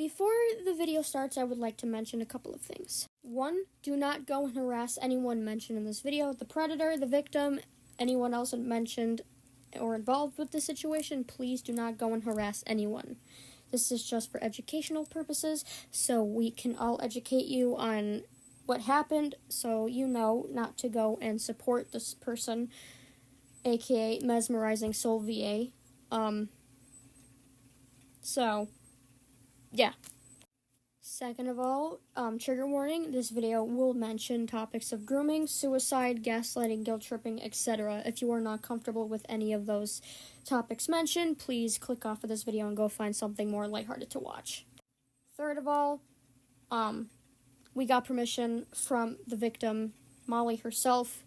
Before the video starts, I would like to mention a couple of things. 1, do not go and harass anyone mentioned in this video. The predator, the victim, anyone else mentioned or involved with the situation, please do not go and harass anyone. This is just for educational purposes, so we can all educate you on what happened, so you know not to go and support this person, aka MesMARizingSoulVA. So, yeah. Second of all, trigger warning, this video will mention topics of grooming, suicide, gaslighting, guilt tripping, etc. If you are not comfortable with any of those topics mentioned, please click off of this video and go find something more lighthearted to watch. Third of all, we got permission from the victim, Molly herself.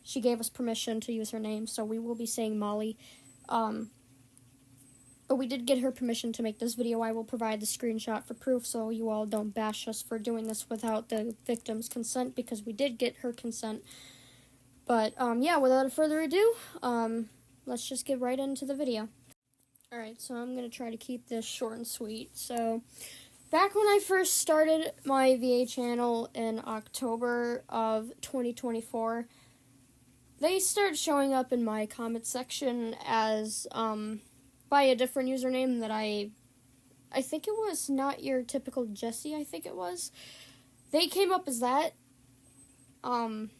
She gave us permission to use her name, so we will be saying Molly. But we did get her permission to make this video. I will provide the screenshot for proof so you all don't bash us for doing this without the victim's consent, because we did get her consent. But, yeah, without further ado, let's just get right into the video. Alright, so I'm going to try to keep this short and sweet. So, back when I first started my VA channel in October of 2024, they started showing up in my comment section as, by a different username that I think it was Not Your Typical Jessie, I think it was. They came up as that. And,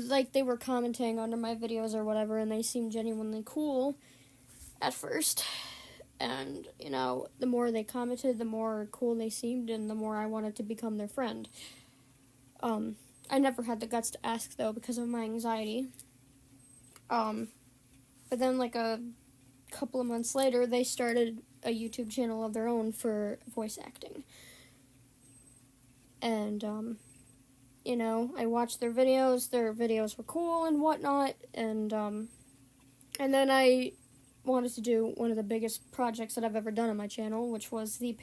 like, they were commenting under my videos or whatever, and they seemed genuinely cool at first. And, you know, the more they commented, the more cool they seemed, and the more I wanted to become their friend. I never had the guts to ask, though, because of my anxiety. But then, like, a couple of months later, they started a YouTube channel of their own for voice acting. And, you know, I watched their videos were cool and whatnot, and then I wanted to do one of the biggest projects that I've ever done on my channel, which was the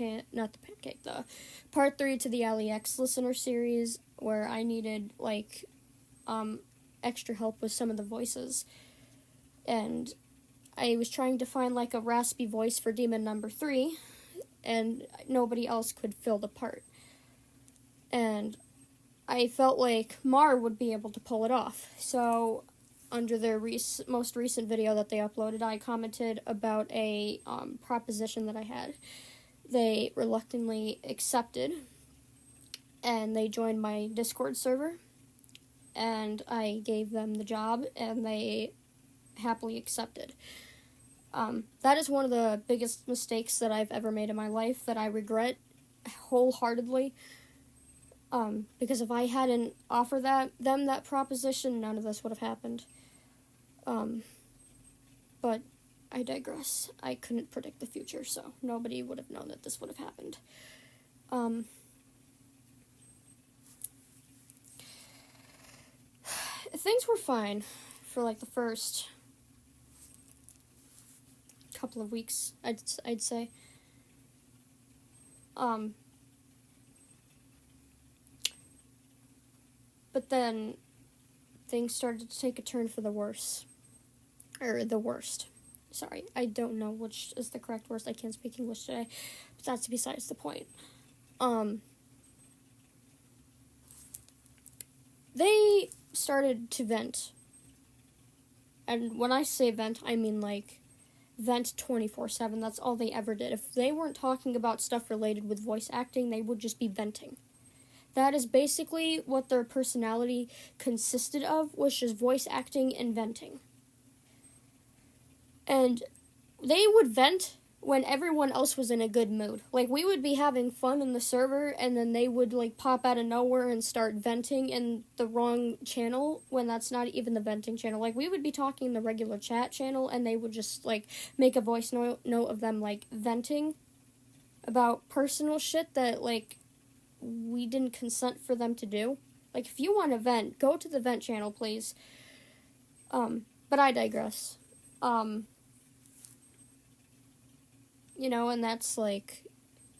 part 3 to the AliX listener series, where I needed, like, extra help with some of the voices. And I was trying to find, like, a raspy voice for Demon number 3, and nobody else could fill the part. And I felt like Mar would be able to pull it off. So, under their most recent video that they uploaded, I commented about a proposition that I had. They reluctantly accepted, and they joined my Discord server, and I gave them the job, and they happily accepted. That is one of the biggest mistakes that I've ever made in my life that I regret wholeheartedly. Because if I hadn't offered them that proposition, none of this would have happened. But I digress. I couldn't predict the future, so nobody would have known that this would have happened. Things were fine for, like, the first couple of weeks, I'd say. But then things started to take a turn for the worse. Or the worst. Sorry, I don't know which is the correct word. I can't speak English today. But that's besides the point. They started to vent. And when I say vent, I mean, like, vent 24/7. That's all they ever did. If they weren't talking about stuff related with voice acting, they would just be venting. That is basically what their personality consisted of, was just voice acting and venting. And they would vent when everyone else was in a good mood. Like, we would be having fun in the server, and then they would, like, pop out of nowhere and start venting in the wrong channel when that's not even the venting channel. Like, we would be talking in the regular chat channel, and they would just, like, make a voice note of them, like, venting about personal shit that, like, we didn't consent for them to do. Like, if you want to vent, go to the vent channel, please. But I digress. You know, and that's, like,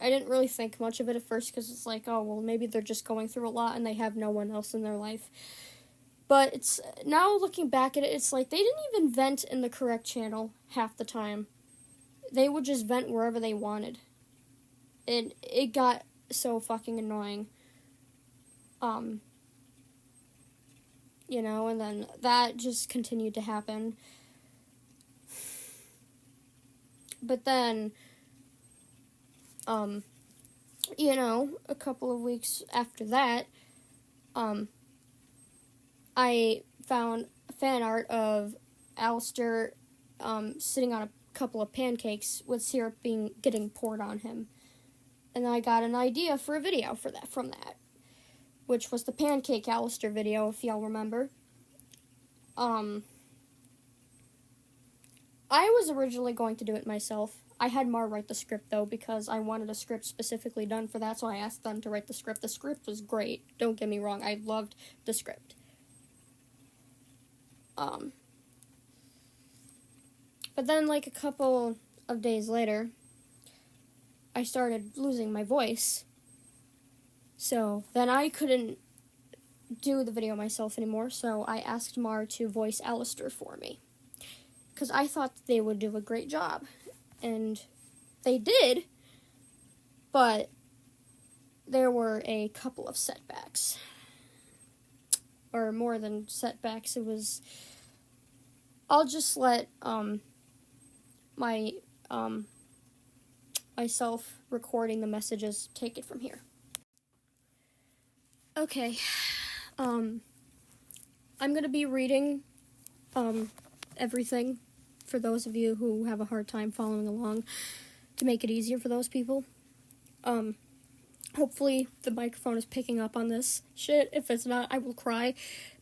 I didn't really think much of it at first, because it's like, oh, well, maybe they're just going through a lot and they have no one else in their life. But it's now looking back at it, it's like they didn't even vent in the correct channel half the time. They would just vent wherever they wanted. And it got so fucking annoying. And then that just continued to happen. But then, a couple of weeks after that, I found fan art of Alastor sitting on a couple of pancakes with syrup getting poured on him. And I got an idea for a video from that, which was the Pancake Alastor video, if y'all remember. I was originally going to do it myself. I had Mar write the script, though, because I wanted a script specifically done for that, so I asked them to write the script. The script was great. Don't get me wrong. I loved the script. But then, like, a couple of days later, I started losing my voice. So then I couldn't do the video myself anymore, so I asked Mar to voice Alastor for me. Because I thought they would do a great job. And they did, but there were a couple of setbacks. Or more than setbacks, it was... I'll just let myself recording the messages take it from here. Okay, I'm going to be reading everything for those of you who have a hard time following along to make it easier for those people. Hopefully the microphone is picking up on this shit. If it's not, I will cry,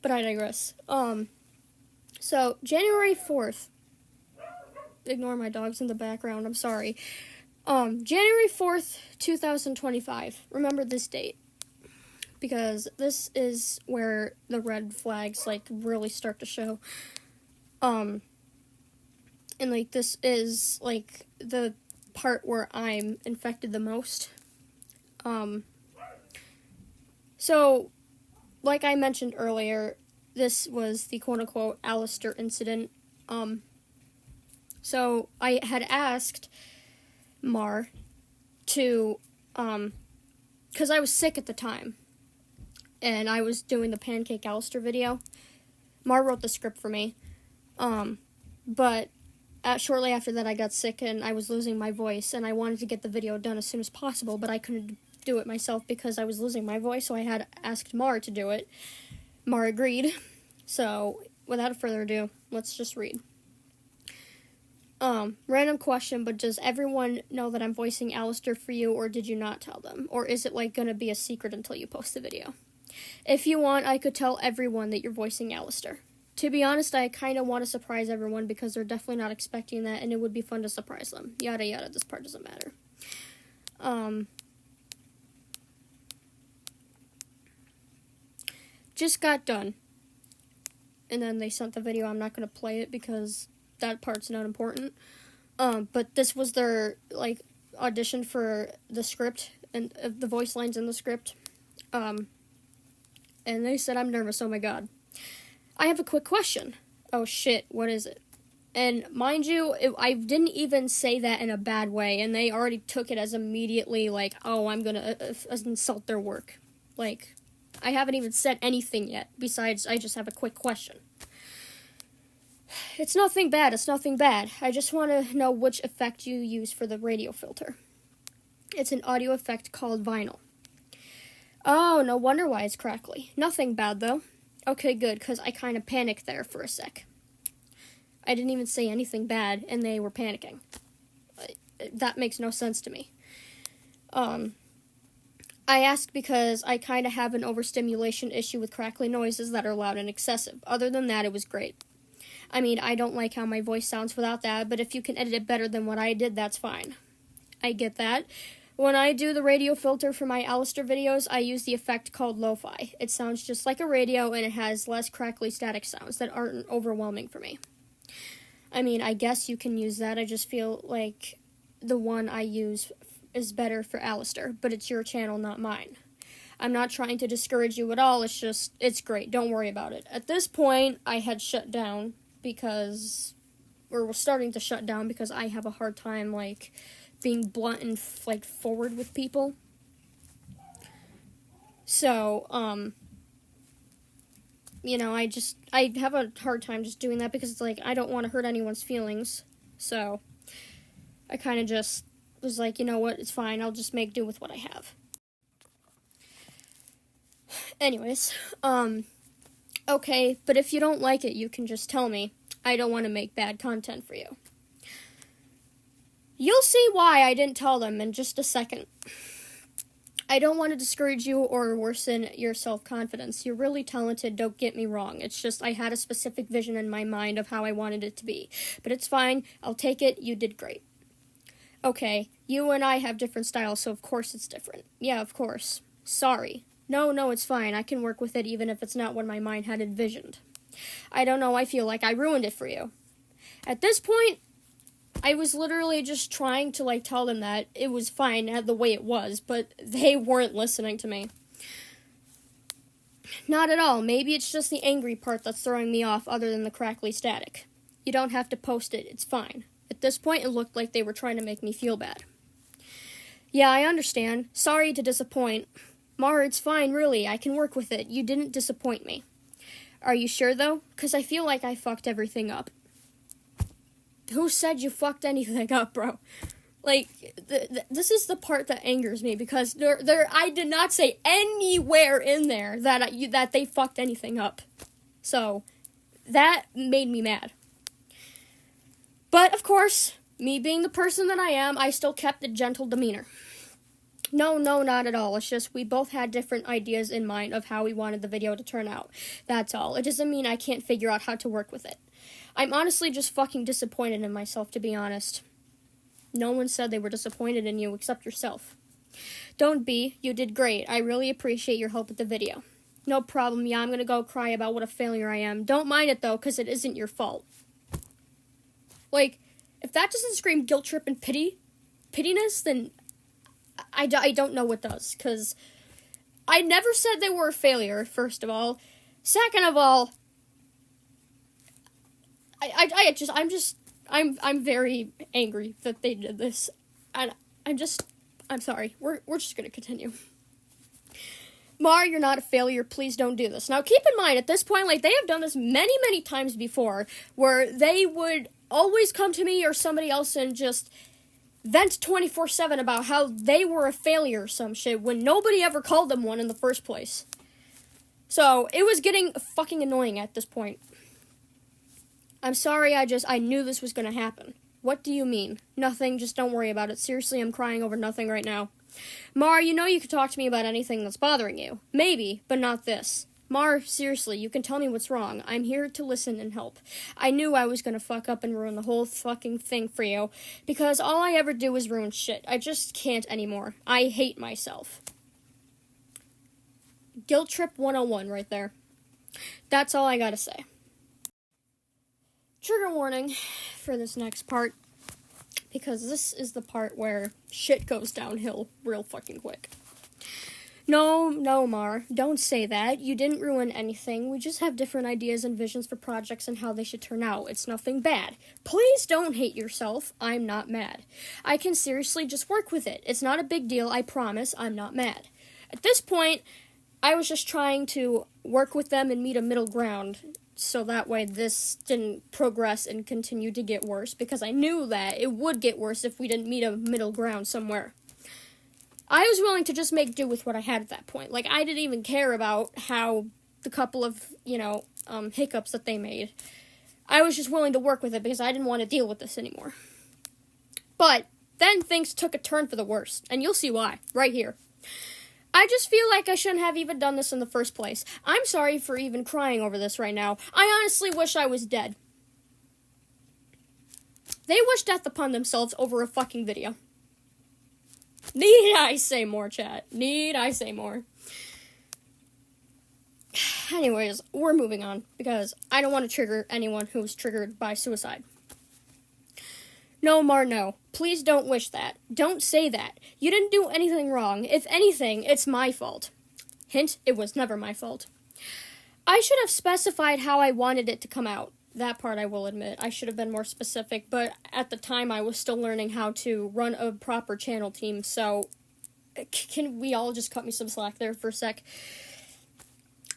but I digress. So, January 4th, ignore my dogs in the background, I'm sorry. January 4th, 2025, remember this date, because this is where the red flags, really start to show. And, this is, the part where I'm infected the most. So, like I mentioned earlier, this was the quote-unquote Alastor incident. So I had asked Mar to, because I was sick at the time, and I was doing the Pancake Alastor video. Mar wrote the script for me, but shortly after that I got sick and I was losing my voice, and I wanted to get the video done as soon as possible, but I couldn't do it myself because I was losing my voice, so I had asked Mar to do it. Mar agreed, so without further ado, let's just read. Random question, but does everyone know that I'm voicing Alastor for you, or did you not tell them? Or is it, gonna be a secret until you post the video? If you want, I could tell everyone that you're voicing Alastor. To be honest, I kind of want to surprise everyone because they're definitely not expecting that, and it would be fun to surprise them. Yada yada, this part doesn't matter. Just got done. And then they sent the video. I'm not going to play it because that part's not important. But this was their, audition for the script and the voice lines in the script. And they said, I'm nervous, oh my god. I have a quick question. Oh shit, what is it? And mind you, I didn't even say that in a bad way, and they already took it as immediately oh, I'm gonna insult their work. I haven't even said anything yet, besides I just have a quick question. It's nothing bad, I just want to know which effect you use for the radio filter. It's an audio effect called vinyl. Oh, no wonder why it's crackly. Nothing bad, though. Okay, good, because I kind of panicked there for a sec. I didn't even say anything bad, and they were panicking. That makes no sense to me. I asked because I kind of have an overstimulation issue with crackly noises that are loud and excessive. Other than that, it was great. I mean, I don't like how my voice sounds without that, but if you can edit it better than what I did, that's fine. I get that. When I do the radio filter for my Alastor videos, I use the effect called lo-fi. It sounds just like a radio, and it has less crackly static sounds that aren't overwhelming for me. I mean, I guess you can use that. I just feel like the one I use is better for Alastor, but it's your channel, not mine. I'm not trying to discourage you at all. It's great. Don't worry about it. At this point, I had shut down or was starting to shut down because I have a hard time, like, being blunt and, like, forward with people. So, you know, I have a hard time just doing that because it's like, I don't want to hurt anyone's feelings. So, I kind of just was like, you know what, it's fine, I'll just make do with what I have. Anyways, okay, but if you don't like it, you can just tell me. I don't want to make bad content for you. You'll see why I didn't tell them in just a second. I don't want to discourage you or worsen your self-confidence. You're really talented, don't get me wrong. It's just I had a specific vision in my mind of how I wanted it to be. But it's fine, I'll take it, you did great. Okay, you and I have different styles, so of course it's different. Yeah, of course. Sorry. No, it's fine. I can work with it even if it's not what my mind had envisioned. I don't know, I feel like I ruined it for you. At this point, I was literally just trying to, like, tell them that it was fine the way it was, but they weren't listening to me. Not at all. Maybe it's just the angry part that's throwing me off other than the crackly static. You don't have to post it. It's fine. At this point, it looked like they were trying to make me feel bad. Yeah, I understand. Sorry to disappoint. Mar, it's fine, really. I can work with it. You didn't disappoint me. Are you sure, though? 'Cause I feel like I fucked everything up. Who said you fucked anything up, bro? Like, this is the part that angers me, because I did not say anywhere in there that they fucked anything up. So, that made me mad. But, of course, me being the person that I am, I still kept a gentle demeanor. No, not at all. It's just we both had different ideas in mind of how we wanted the video to turn out. That's all. It doesn't mean I can't figure out how to work with it. I'm honestly just fucking disappointed in myself, to be honest. No one said they were disappointed in you except yourself. Don't be. You did great. I really appreciate your help with the video. No problem. Yeah, I'm gonna go cry about what a failure I am. Don't mind it, though, because it isn't your fault. Like, if that doesn't scream guilt trip and pittiness, then I don't know what does, because I never said they were a failure, first of all. Second of all, I'm very angry that they did this, and I'm sorry. We're just gonna continue. Mar, you're not a failure. Please don't do this. Now, keep in mind, at this point, like, they have done this many, many times before, where they would always come to me or somebody else and just vent 24/7 about how they were a failure or some shit when nobody ever called them one in the first place. So, it was getting fucking annoying at this point. I'm sorry, I knew this was gonna happen. What do you mean? Nothing, just don't worry about it. Seriously, I'm crying over nothing right now. Mar, you know you can talk to me about anything that's bothering you. Maybe, but not this. Mar, seriously, you can tell me what's wrong. I'm here to listen and help. I knew I was gonna fuck up and ruin the whole fucking thing for you, because all I ever do is ruin shit. I just can't anymore. I hate myself. Guilt trip 101 right there. That's all I gotta say. Trigger warning for this next part, because this is the part where shit goes downhill real fucking quick. No, Mar, don't say that. You didn't ruin anything. We just have different ideas and visions for projects and how they should turn out. It's nothing bad. Please don't hate yourself. I'm not mad. I can seriously just work with it. It's not a big deal, I promise. I'm not mad. At this point, I was just trying to work with them and meet a middle ground, so that way this didn't progress and continue to get worse, because I knew that it would get worse if we didn't meet a middle ground somewhere. I was willing to just make do with what I had at that point. Like, I didn't even care about how the couple of, hiccups that they made. I was just willing to work with it because I didn't want to deal with this anymore. But then things took a turn for the worse, and you'll see why, right here. I just feel like I shouldn't have even done this in the first place. I'm sorry for even crying over this right now. I honestly wish I was dead. They wish death upon themselves over a fucking video. Need I say more, chat? Need I say more? Anyways, we're moving on, because I don't want to trigger anyone who's triggered by suicide. No, Mar, no. Please don't wish that. Don't say that. You didn't do anything wrong. If anything, it's my fault. Hint, it was never my fault. I should have specified how I wanted it to come out. That part I will admit. I should have been more specific, but at the time I was still learning how to run a proper channel team, so can we all just cut me some slack there for a sec?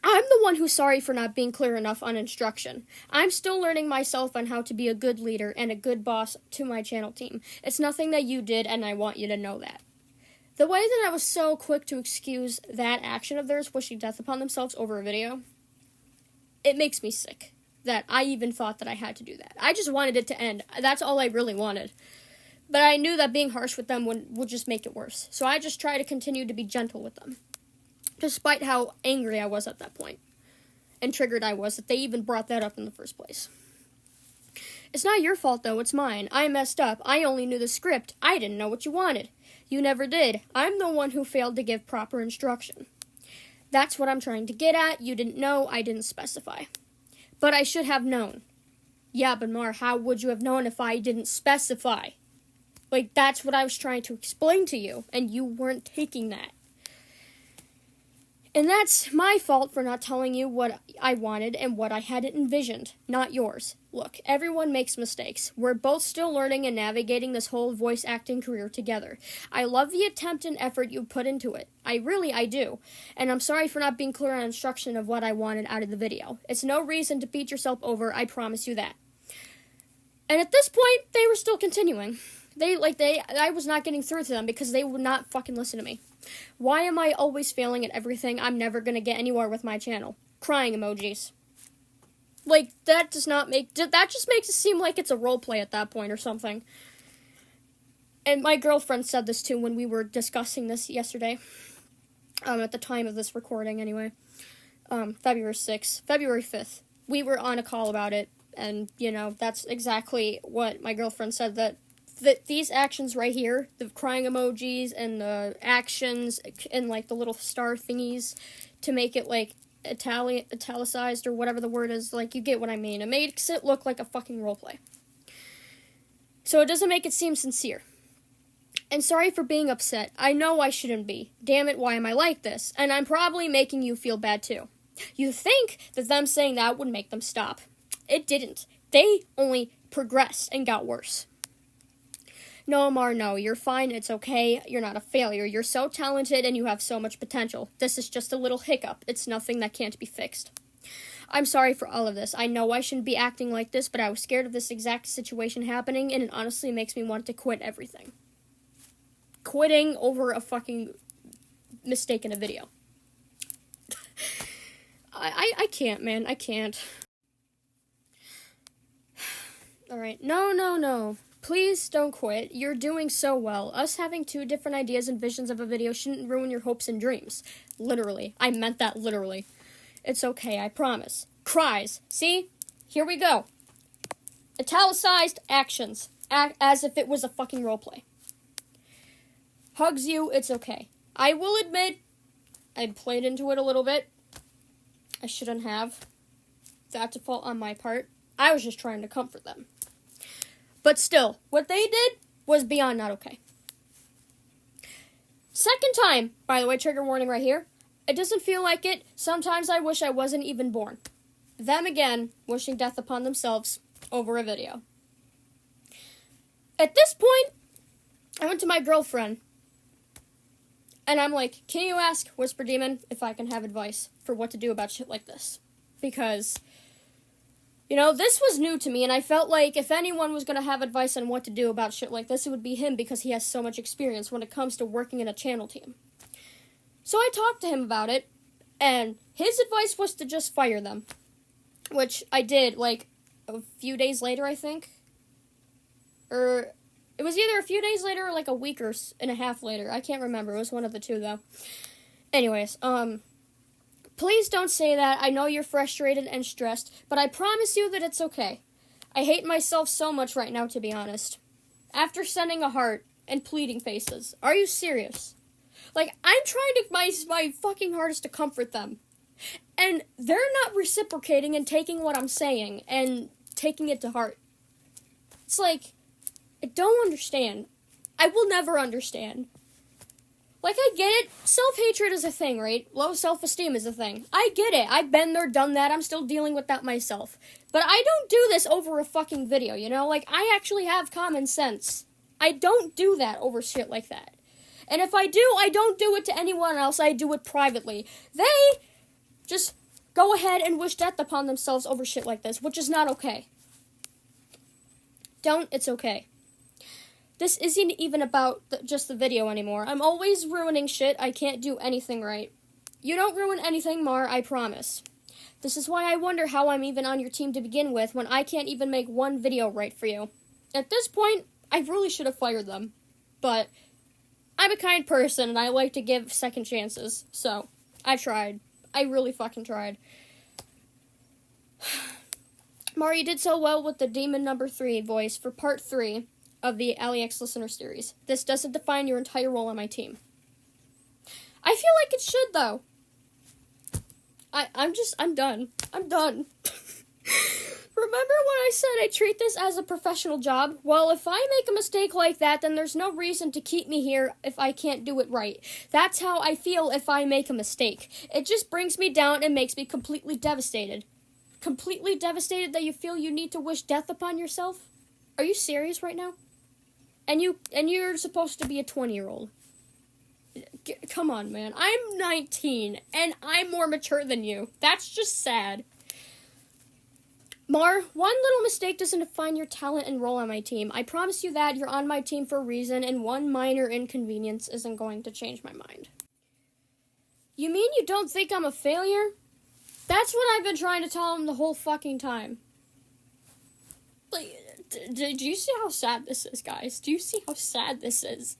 I'm the one who's sorry for not being clear enough on instruction. I'm still learning myself on how to be a good leader and a good boss to my channel team. It's nothing that you did, and I want you to know that. The way that I was so quick to excuse that action of theirs, wishing death upon themselves over a video, it makes me sick that I even thought that I had to do that. I just wanted it to end. That's all I really wanted. But I knew that being harsh with them would just make it worse. So I just tried to continue to be gentle with them, despite how angry I was at that point, and triggered I was that they even brought that up in the first place. It's not your fault, though. It's mine. I messed up. I only knew the script. I didn't know what you wanted. You never did. I'm the one who failed to give proper instruction. That's what I'm trying to get at. You didn't know. I didn't specify. But I should have known. Yeah, but Mar, how would you have known if I didn't specify? Like, that's what I was trying to explain to you, and you weren't taking that. And that's my fault for not telling you what I wanted and what I hadn't envisioned, not yours. Look, everyone makes mistakes. We're both still learning and navigating this whole voice acting career together. I love the attempt and effort you put into it. I do. And I'm sorry for not being clear on instruction of what I wanted out of the video. It's no reason to beat yourself over, I promise you that. And at this point, they were still continuing. I was not getting through to them because they would not fucking listen to me. Why am I always failing at everything? I'm never gonna get anywhere with my channel. Crying emojis. Like, that just makes it seem like it's a roleplay at that point or something. And my girlfriend said this too when we were discussing this yesterday. At the time of this recording, anyway. February 5th. We were on a call about it, and, that's exactly what my girlfriend said, that these actions right here, the crying emojis and the actions and, the little star thingies to make it, italicized or whatever the word is, you get what I mean. It makes it look like a fucking roleplay. So it doesn't make it seem sincere. And sorry for being upset. I know I shouldn't be. Damn it, why am I like this? And I'm probably making you feel bad too. You think that them saying that would make them stop. It didn't. They only progressed and got worse. No, Mar, no, you're fine, it's okay, you're not a failure, you're so talented and you have so much potential. This is just a little hiccup, it's nothing that can't be fixed. I'm sorry for all of this. I know I shouldn't be acting like this, but I was scared of this exact situation happening, and it honestly makes me want to quit everything. Quitting over a fucking mistake in a video. I can't, man, I can't. Alright, no. Please don't quit. You're doing so well. Us having two different ideas and visions of a video shouldn't ruin your hopes and dreams. Literally. I meant that literally. It's okay, I promise. Cries. See? Here we go. Italicized actions. As if it was a fucking roleplay. Hugs you, it's okay. I will admit, I played into it a little bit. I shouldn't have. That's a fault on my part. I was just trying to comfort them. But still, what they did was beyond not okay. Second time, by the way, trigger warning right here. It doesn't feel like it. Sometimes I wish I wasn't even born. Them again, wishing death upon themselves over a video. At this point, I went to my girlfriend. And I'm like, can you ask Whisper Demon if I can have advice for what to do about shit like this? Because this was new to me, and I felt like if anyone was going to have advice on what to do about shit like this, it would be him, because he has so much experience when it comes to working in a channel team. So I talked to him about it, and his advice was to just fire them. Which I did, a few days later, I think. Or, it was either a few days later or, a week and a half later. I can't remember. It was one of the two, though. Anyways, please don't say that. I know you're frustrated and stressed, but I promise you that it's okay. I hate myself so much right now, to be honest. After sending a heart and pleading faces. Are you serious? I'm trying my fucking hardest to comfort them. And they're not reciprocating and taking what I'm saying and taking it to heart. It's I don't understand. I will never understand. Like, I get it. Self-hatred is a thing, right? Low self-esteem is a thing. I get it. I've been there, done that. I'm still dealing with that myself. But I don't do this over a fucking video, you know? Like, I actually have common sense. I don't do that over shit like that. And if I do, I don't do it to anyone else. I do it privately. They just go ahead and wish death upon themselves over shit like this, which is not okay. Don't. It's okay. This isn't even about just the video anymore. I'm always ruining shit. I can't do anything right. You don't ruin anything, Mar, I promise. This is why I wonder how I'm even on your team to begin with when I can't even make one video right for you. At this point, I really should have fired them. But I'm a kind person and I like to give second chances. So, I tried. I really fucking tried. Mar, you did so well with the Demon number 3 voice for part 3 of the AliX listener series. This doesn't define your entire role on my team. I feel like it should, though. I'm done. I'm done. Remember when I said I treat this as a professional job? Well, if I make a mistake like that, then there's no reason to keep me here if I can't do it right. That's how I feel if I make a mistake. It just brings me down and makes me completely devastated. Completely devastated that you feel you need to wish death upon yourself? Are you serious right now? And you're supposed to be a 20-year-old. Come on, man. I'm 19, and I'm more mature than you. That's just sad. Mar, one little mistake doesn't define your talent and role on my team. I promise you that you're on my team for a reason, and one minor inconvenience isn't going to change my mind. You mean you don't think I'm a failure? That's what I've been trying to tell him the whole fucking time. Like, do you see how sad this is, guys? Do you see how sad this is?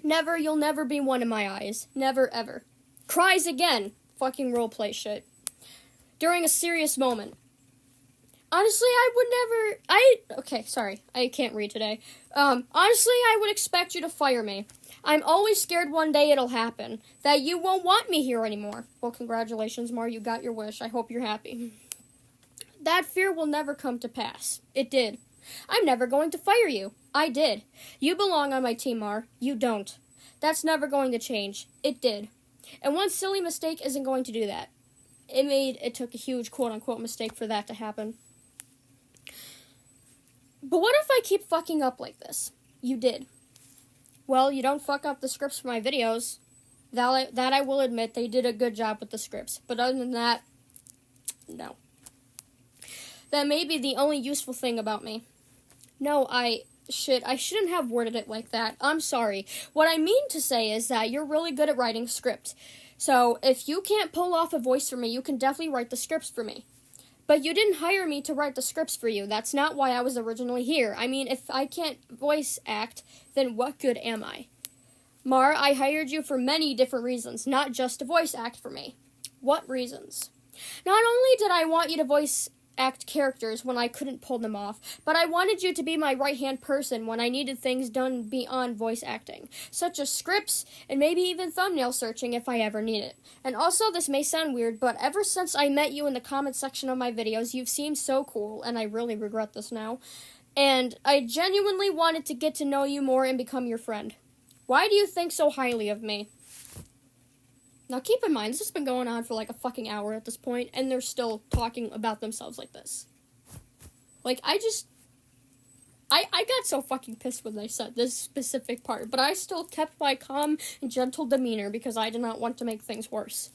Never, you'll never be one in my eyes. Never, ever. Cries again. Fucking roleplay shit. During a serious moment. Honestly, okay, sorry. I can't read today. Honestly, I would expect you to fire me. I'm always scared one day it'll happen. That you won't want me here anymore. Well, congratulations, Mar. You got your wish. I hope you're happy. That fear will never come to pass. It did. I'm never going to fire you. I did. You belong on my team, Mar. You don't. That's never going to change. It did. And one silly mistake isn't going to do that. It took a huge quote-unquote mistake for that to happen. But what if I keep fucking up like this? You did. Well, you don't fuck up the scripts for my videos. That I will admit, they did a good job with the scripts. But other than that, no. That may be the only useful thing about me. No, I shouldn't have worded it like that. I'm sorry. What I mean to say is that you're really good at writing script. So, if you can't pull off a voice for me, you can definitely write the scripts for me. But you didn't hire me to write the scripts for you. That's not why I was originally here. I mean, if I can't voice act, then what good am I? Mar, I hired you for many different reasons, not just to voice act for me. What reasons? Not only did I want you to voice act characters when I couldn't pull them off, but I wanted you to be my right-hand person when I needed things done beyond voice acting, such as scripts and maybe even thumbnail searching if I ever need it. And also, this may sound weird, but ever since I met you in the comment section of my videos, you've seemed so cool, and I really regret this now, and I genuinely wanted to get to know you more and become your friend. Why do you think so highly of me? Now, keep in mind, this has been going on for like a fucking hour at this point, and they're still talking about themselves like this. Like, I got so fucking pissed when they said this specific part, but I still kept my calm and gentle demeanor because I did not want to make things worse.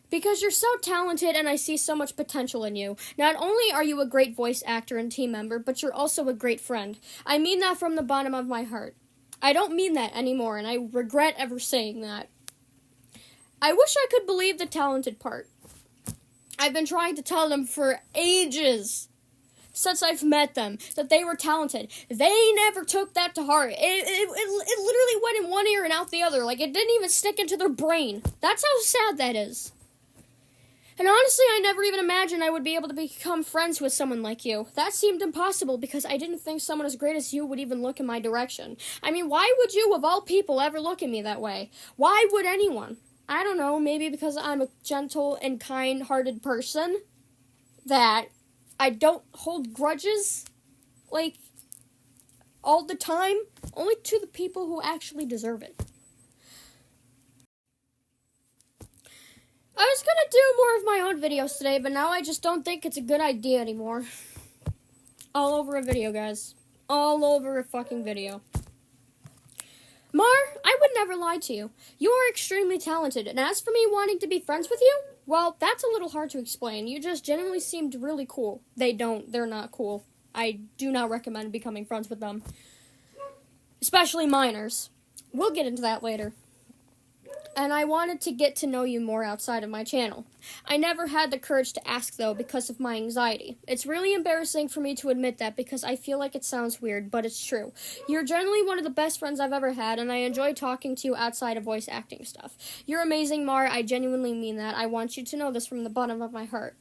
Because you're so talented and I see so much potential in you. Not only are you a great voice actor and team member, but you're also a great friend. I mean that from the bottom of my heart. I don't mean that anymore, and I regret ever saying that. I wish I could believe the talented part. I've been trying to tell them for ages, since I've met them, that they were talented. They never took that to heart. It literally went in one ear and out the other. Like, it didn't even stick into their brain. That's how sad that is. And honestly, I never even imagined I would be able to become friends with someone like you. That seemed impossible because I didn't think someone as great as you would even look in my direction. I mean, why would you, of all people, ever look at me that way? Why would anyone? I don't know, maybe because I'm a gentle and kind-hearted person, that I don't hold grudges. Like, all the time, only to the people who actually deserve it. I was gonna do more of my own videos today, but now I just don't think it's a good idea anymore. All over a video, guys. All over a fucking video. Mar, I would never lie to you. You are extremely talented, and as for me wanting to be friends with you, well, that's a little hard to explain. You just genuinely seemed really cool. They're not cool. I do not recommend becoming friends with them. Especially minors. We'll get into that later. And I wanted to get to know you more outside of my channel. I never had the courage to ask, though, because of my anxiety. It's really embarrassing for me to admit that because I feel like it sounds weird, but it's true. You're generally one of the best friends I've ever had, and I enjoy talking to you outside of voice acting stuff. You're amazing, Mar. I genuinely mean that. I want you to know this from the bottom of my heart.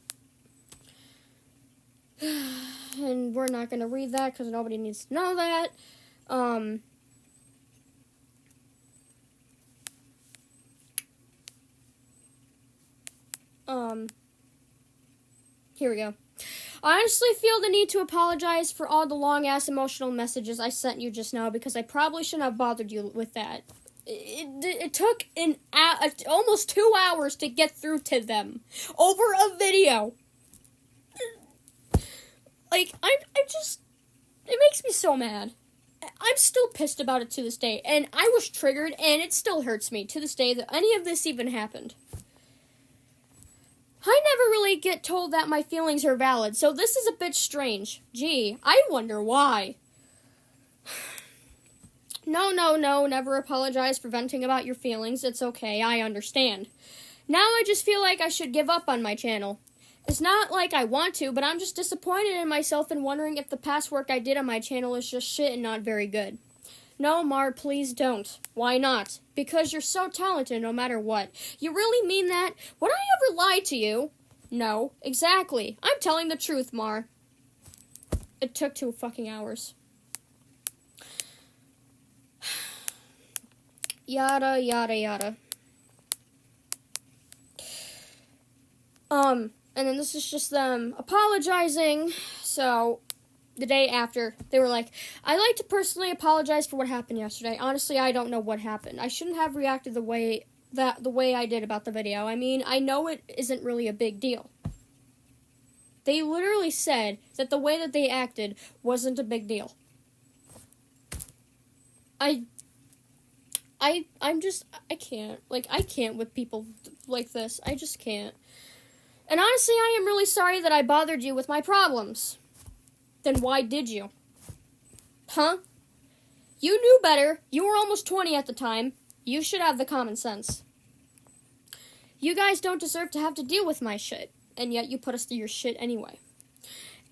And we're not going to read that because nobody needs to know that. Here we go. I honestly feel the need to apologize for all the long-ass emotional messages I sent you just now because I probably shouldn't have bothered you with that. It took almost 2 hours to get through to them over a video. Like, it makes me so mad. I'm still pissed about it to this day, and I was triggered, and it still hurts me to this day that any of this even happened. I never really get told that my feelings are valid, so this is a bit strange. Gee, I wonder why. No, never apologize for venting about your feelings. It's okay, I understand. Now I just feel like I should give up on my channel. It's not like I want to, but I'm just disappointed in myself and wondering if the past work I did on my channel is just shit and not very good. No, Mar, please don't. Why not? Because you're so talented no matter what. You really mean that? Would I ever lie to you? No, exactly. I'm telling the truth, Mar. It took 2 fucking hours. Yada, yada, yada. And then this is just them apologizing, so the day after, they were like, I'd like to personally apologize for what happened yesterday. Honestly, I don't know what happened. I shouldn't have reacted the way I did about the video. I mean, I know it isn't really a big deal. They literally said that the way that they acted wasn't a big deal. I can't. Like, I can't with people like this. I just can't. And honestly, I am really sorry that I bothered you with my problems. Then why did you? Huh? You knew better. You were almost 20 at the time. You should have the common sense. You guys don't deserve to have to deal with my shit, and yet you put us through your shit anyway.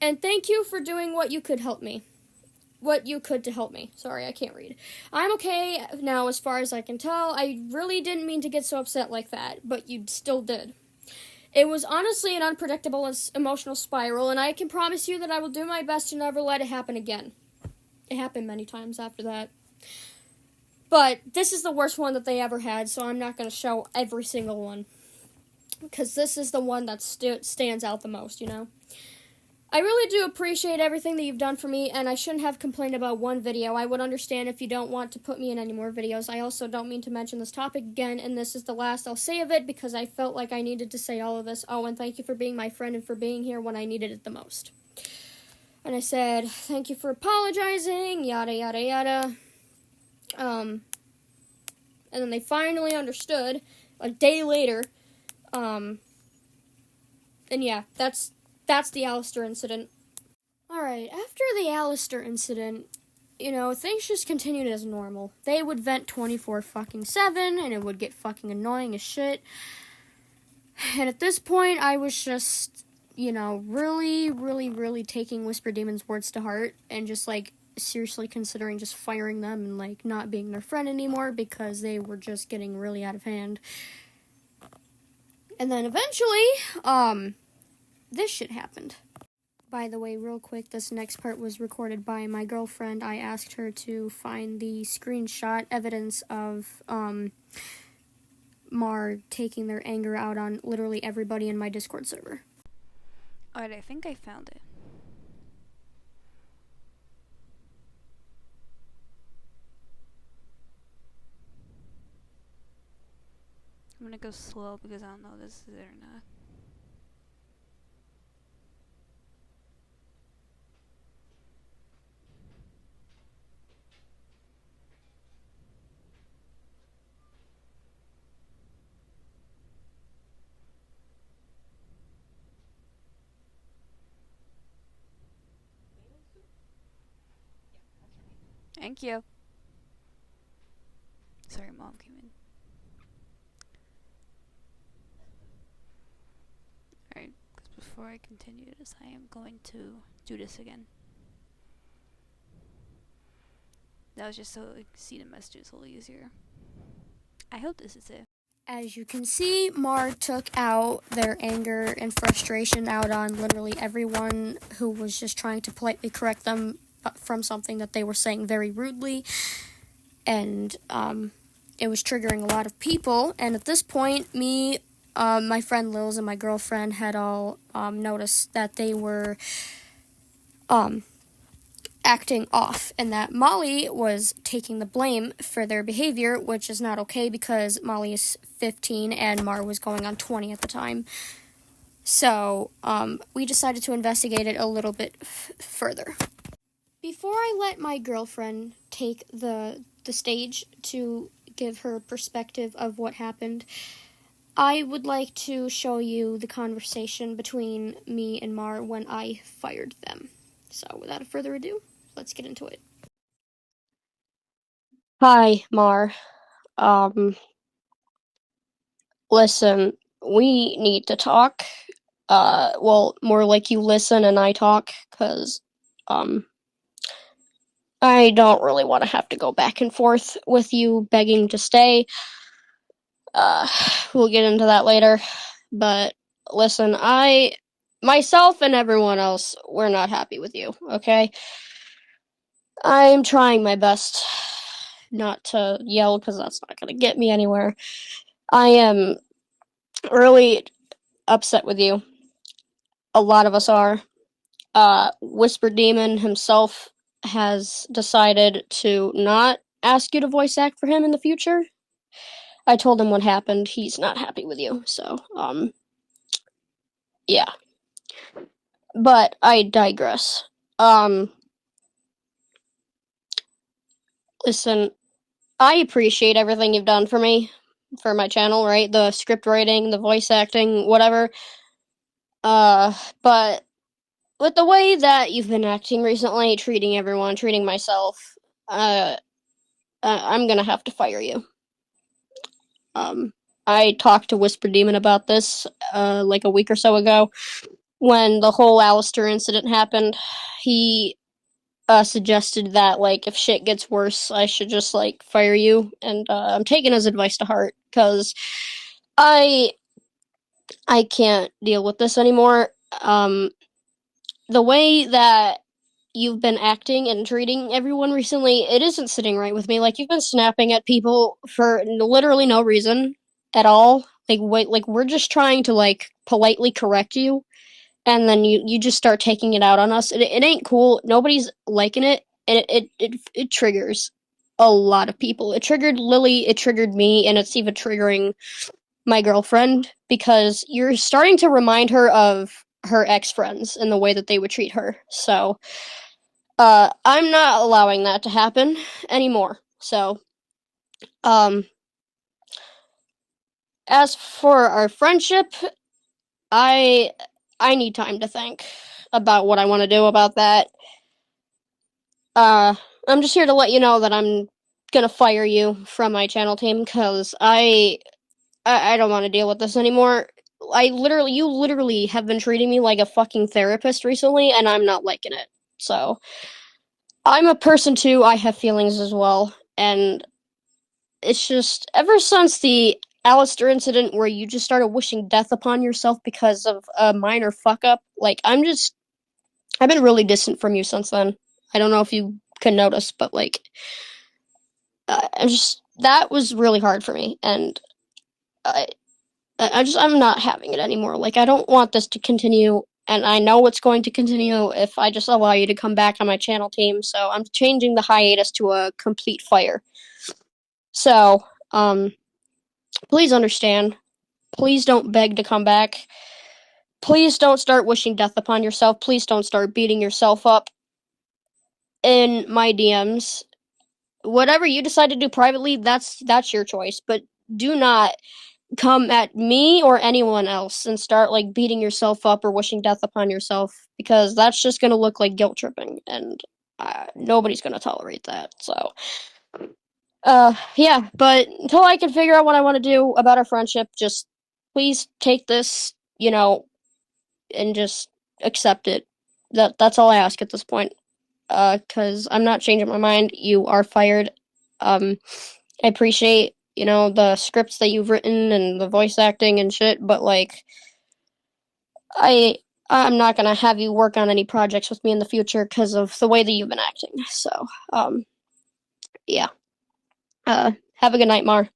And thank you for doing what you could to help me. Sorry, I can't read. I'm okay now as far as I can tell. I really didn't mean to get so upset like that, but you still did. It was honestly an unpredictable emotional spiral, and I can promise you that I will do my best to never let it happen again. It happened many times after that. But this is the worst one that they ever had, so I'm not going to show every single one. Because this is the one that stands out the most, you know? I really do appreciate everything that you've done for me, and I shouldn't have complained about one video. I would understand if you don't want to put me in any more videos. I also don't mean to mention this topic again, and this is the last I'll say of it because I felt like I needed to say all of this. Oh, and thank you for being my friend and for being here when I needed it the most. And I said, thank you for apologizing, yada, yada, yada. And then they finally understood a day later. And yeah, that's the Alastor incident. Alright, after the Alastor incident, you know, things just continued as normal. They would vent 24/7, and it would get fucking annoying as shit. And at this point, I was just, you know, really taking Whisper Demon's words to heart, and just, like, seriously considering just firing them and, like, not being their friend anymore, because they were just getting really out of hand. And then eventually, this shit happened. By the way, real quick, this next part was recorded by my girlfriend. I asked her to find the screenshot evidence of, Mar taking their anger out on literally everybody in my Discord server. Alright, I think I found it. I'm gonna go slow because I don't know if this is it or not. Thank you. Sorry, Mom came in. Alright, because before I continue this, I am going to do this again. That was just so I could see the messages a little easier. I hope this is it. As you can see, Mar took out their anger and frustration out on literally everyone who was just trying to politely correct them from something that they were saying very rudely. And it was triggering a lot of people. And at this point, me, my friend Lils, and my girlfriend had all noticed that they were acting off, and that Molly was taking the blame for their behavior, which is not okay because Molly is 15 and Mar was going on 20 at the time. So we decided to investigate it a little bit further. Before I let my girlfriend take the stage to give her perspective of what happened, I would like to show you the conversation between me and Mar when I fired them. So without further ado, let's get into it. Hi, Mar. Listen, we need to talk. Well, more like you listen and I talk, because, I don't really want to have to go back and forth with you begging to stay. We'll get into that later. But listen, myself and everyone else, we're not happy with you, okay? I'm trying my best not to yell because that's not gonna get me anywhere. I am really upset with you. A lot of us are. Whisper Demon himself has decided to not ask you to voice act for him in the future. I told him what happened. He's not happy with you, so, yeah. But I digress. Listen, I appreciate everything you've done for me, for my channel, right? The script writing, the voice acting, whatever. But with the way that you've been acting recently, treating everyone, treating myself, I'm gonna have to fire you. I talked to Whisper Demon about this, like a week or so ago, when the whole Alastor incident happened. He suggested that, like, if shit gets worse, I should just, like, fire you, and I'm taking his advice to heart, because I can't deal with this anymore. The way that you've been acting and treating everyone recently, it isn't sitting right with me. Like, you've been snapping at people for literally no reason at all. Like, wait, like, we're just trying to, like, politely correct you, and then you just start taking it out on us. It ain't cool. Nobody's liking it, and it triggers a lot of people. It triggered Lily, it triggered me, and it's even triggering my girlfriend, because you're starting to remind her of her ex-friends and the way that they would treat her. So, I'm not allowing that to happen anymore. So, as for our friendship, I need time to think about what I want to do about that. I'm just here to let you know that I'm gonna fire you from my channel team, because I don't want to deal with this anymore. You literally have been treating me like a fucking therapist recently, and I'm not liking it. So, I'm a person too, I have feelings as well, and it's just, ever since the Alastor incident where you just started wishing death upon yourself because of a minor fuck up, like, I've been really distant from you since then. I don't know if you can notice, but, like, that was really hard for me, and I'm not having it anymore. Like, I don't want this to continue, and I know it's going to continue if I just allow you to come back on my channel team, so I'm changing the hiatus to a complete fire. So, please understand. Please don't beg to come back. Please don't start wishing death upon yourself. Please don't start beating yourself up in my DMs. Whatever you decide to do privately, that's your choice. But do not come at me or anyone else and start like beating yourself up or wishing death upon yourself, because that's just gonna look like guilt tripping, and nobody's gonna tolerate that. So, yeah. But until I can figure out what I want to do about our friendship, just please take this, and just accept it. That's all I ask at this point. Because I'm not changing my mind. You are fired. I appreciate, the scripts that you've written and the voice acting and shit, but like, I I'm not gonna have you work on any projects with me in the future because of the way that you've been acting. So, yeah. Have a good night, Mar.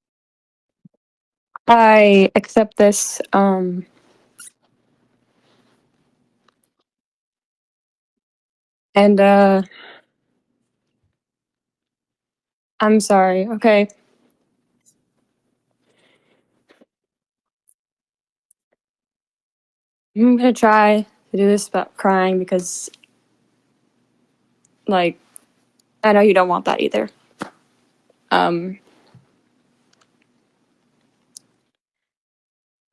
I accept this. And I'm sorry. Okay. I'm gonna try to do this without crying because, like, I know you don't want that either. I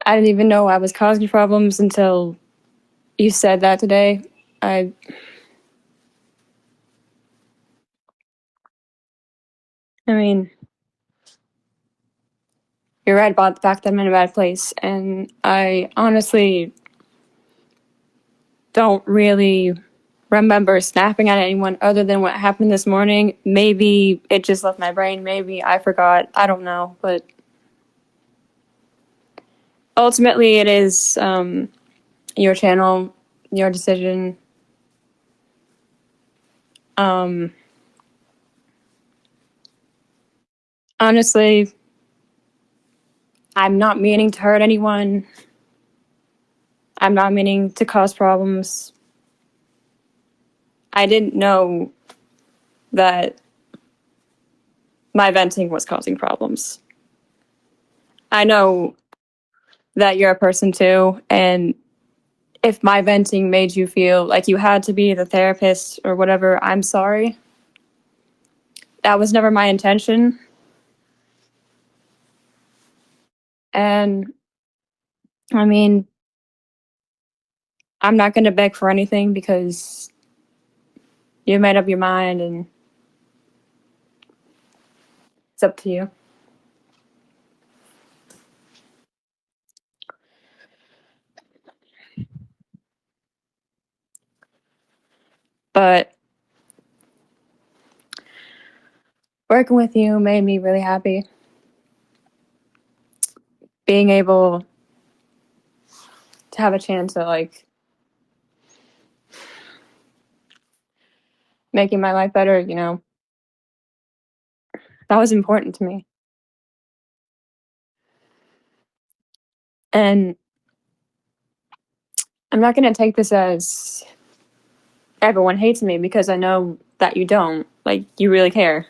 didn't even know I was causing problems until you said that today. I I mean, you're right about the fact that I'm in a bad place, and I honestly don't really remember snapping at anyone other than what happened this morning. Maybe it just left my brain. Maybe I forgot. I don't know, but ultimately, it is your channel, your decision. Um, Honestly, I'm not meaning to hurt anyone. I'm not meaning to cause problems. I didn't know that my venting was causing problems. I know that you're a person too, and if my venting made you feel like you had to be the therapist or whatever, I'm sorry. That was never my intention. And I mean, I'm not going to beg for anything because you made up your mind and it's up to you. But working with you made me really happy. Being able to have a chance at like making my life better, that was important to me. And I'm not going to take this as everyone hates me because I know that you don't. Like, you really care.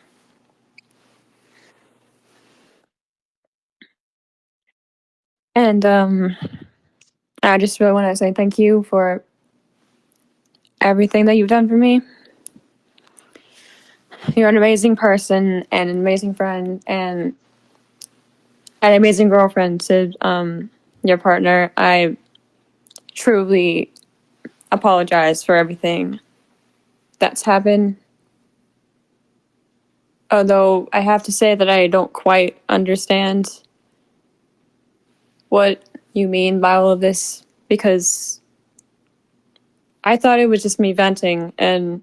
And I just really want to say thank you for everything that you've done for me. You're an amazing person and an amazing friend and an amazing girlfriend to your partner. I truly apologize for everything that's happened. Although I have to say that I don't quite understand what you mean by all of this because I thought it was just me venting. And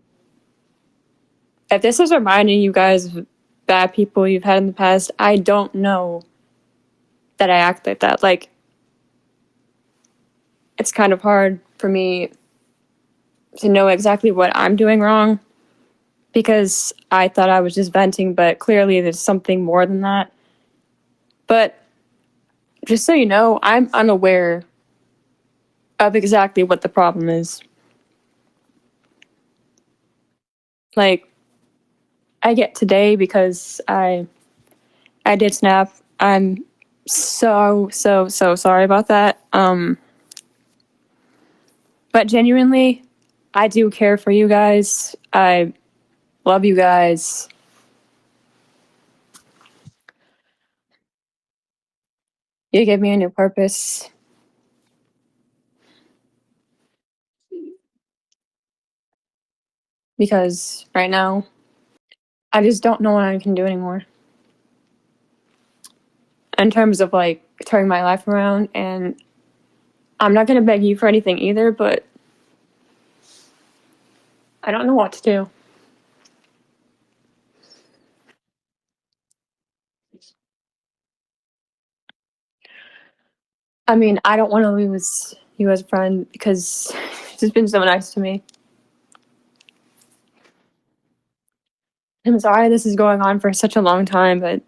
if this is reminding you guys of bad people you've had in the past, I don't know that I act like that. Like, it's kind of hard for me to know exactly what I'm doing wrong because I thought I was just venting, but clearly there's something more than that. But just so you know, I'm unaware of exactly what the problem is. Like, I get today because I did snap. I'm so sorry about that. But genuinely, I do care for you guys. I love you guys. You gave me a new purpose. Because right now, I just don't know what I can do anymore. In terms of like turning my life around, and I'm not gonna beg you for anything either, but I don't know what to do. I mean, I don't want to lose you as a friend because she's been so nice to me. I'm sorry this is going on for such a long time, but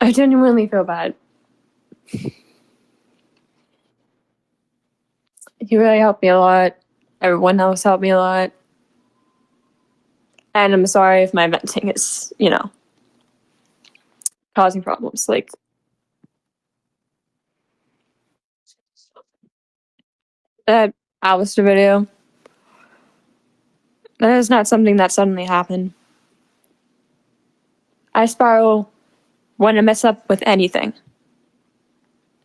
I genuinely feel bad. You really helped me a lot. Everyone else helped me a lot. And I'm sorry if my venting is, causing problems. Like, that Alastor video, that is not something that suddenly happened. I spiral when I mess up with anything.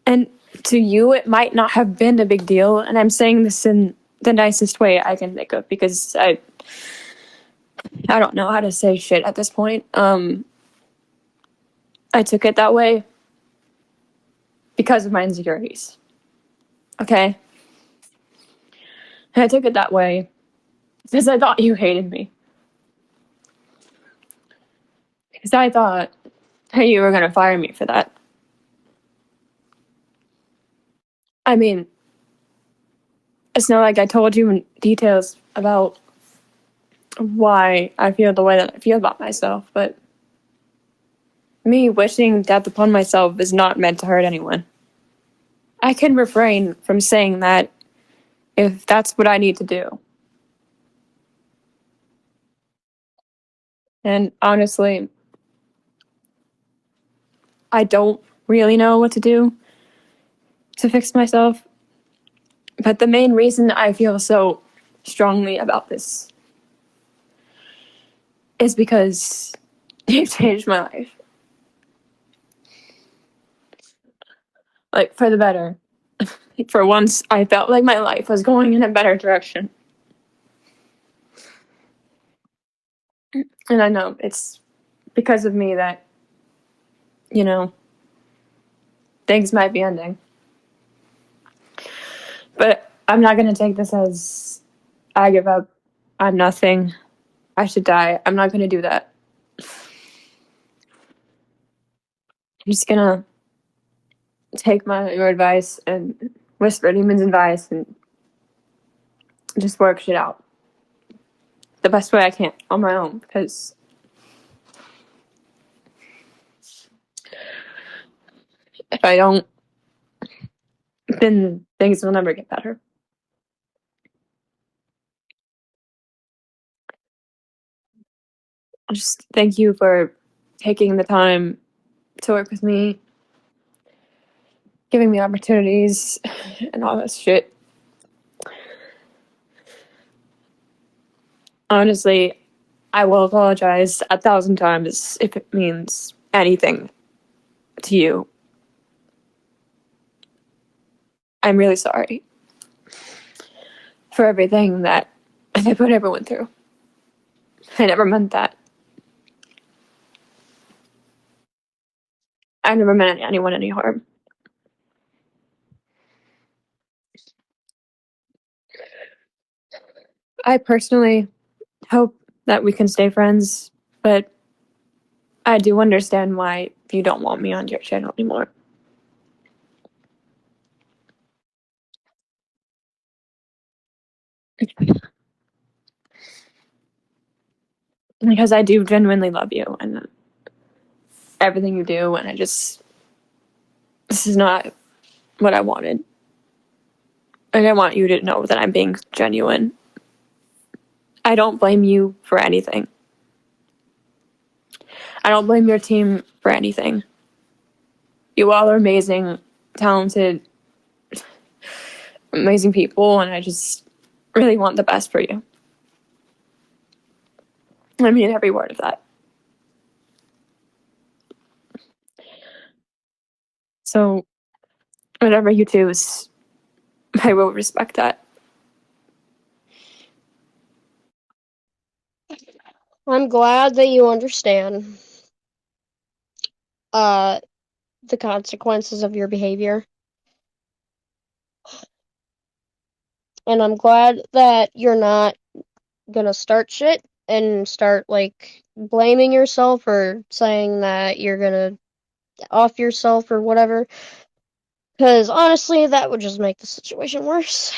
And to you, it might not have been a big deal. And I'm saying this in the nicest way I can think of because I don't know how to say shit at this point. I took it that way because of my insecurities. Okay? And I took it that way because I thought you hated me. Because I thought you were going to fire me for that. I mean, it's not like I told you in details about why I feel the way that I feel about myself, but me wishing death upon myself is not meant to hurt anyone. I can refrain from saying that if that's what I need to do. And honestly, I don't really know what to do to fix myself. But the main reason I feel so strongly about this is because you've changed my life. Like, for the better. For once, I felt like my life was going in a better direction. And I know it's because of me that, things might be ending. But I'm not going to take this as I give up, I'm nothing, I should die. I'm not going to do that. I'm just going to take your advice and whisper Demon's advice and just work shit out the best way I can on my own, because if I don't, then things will never get better. Just thank you for taking the time to work with me, giving me opportunities, and all this shit. Honestly, I will apologize 1,000 times if it means anything to you. I'm really sorry for everything that I put everyone through. I never meant that. I never meant anyone any harm. I personally hope that we can stay friends, but I do understand why you don't want me on your channel anymore. Because I do genuinely love you and everything you do, and this is not what I wanted. And I want you to know that I'm being genuine. I don't blame you for anything. I don't blame your team for anything. You all are amazing, talented, amazing people, and I just really want the best for you. I mean every word of that. So, whatever you choose, I will respect that. I'm glad that you understand the consequences of your behavior. And I'm glad that you're not gonna start shit and start like blaming yourself or saying that you're gonna off yourself or whatever. Because honestly, that would just make the situation worse.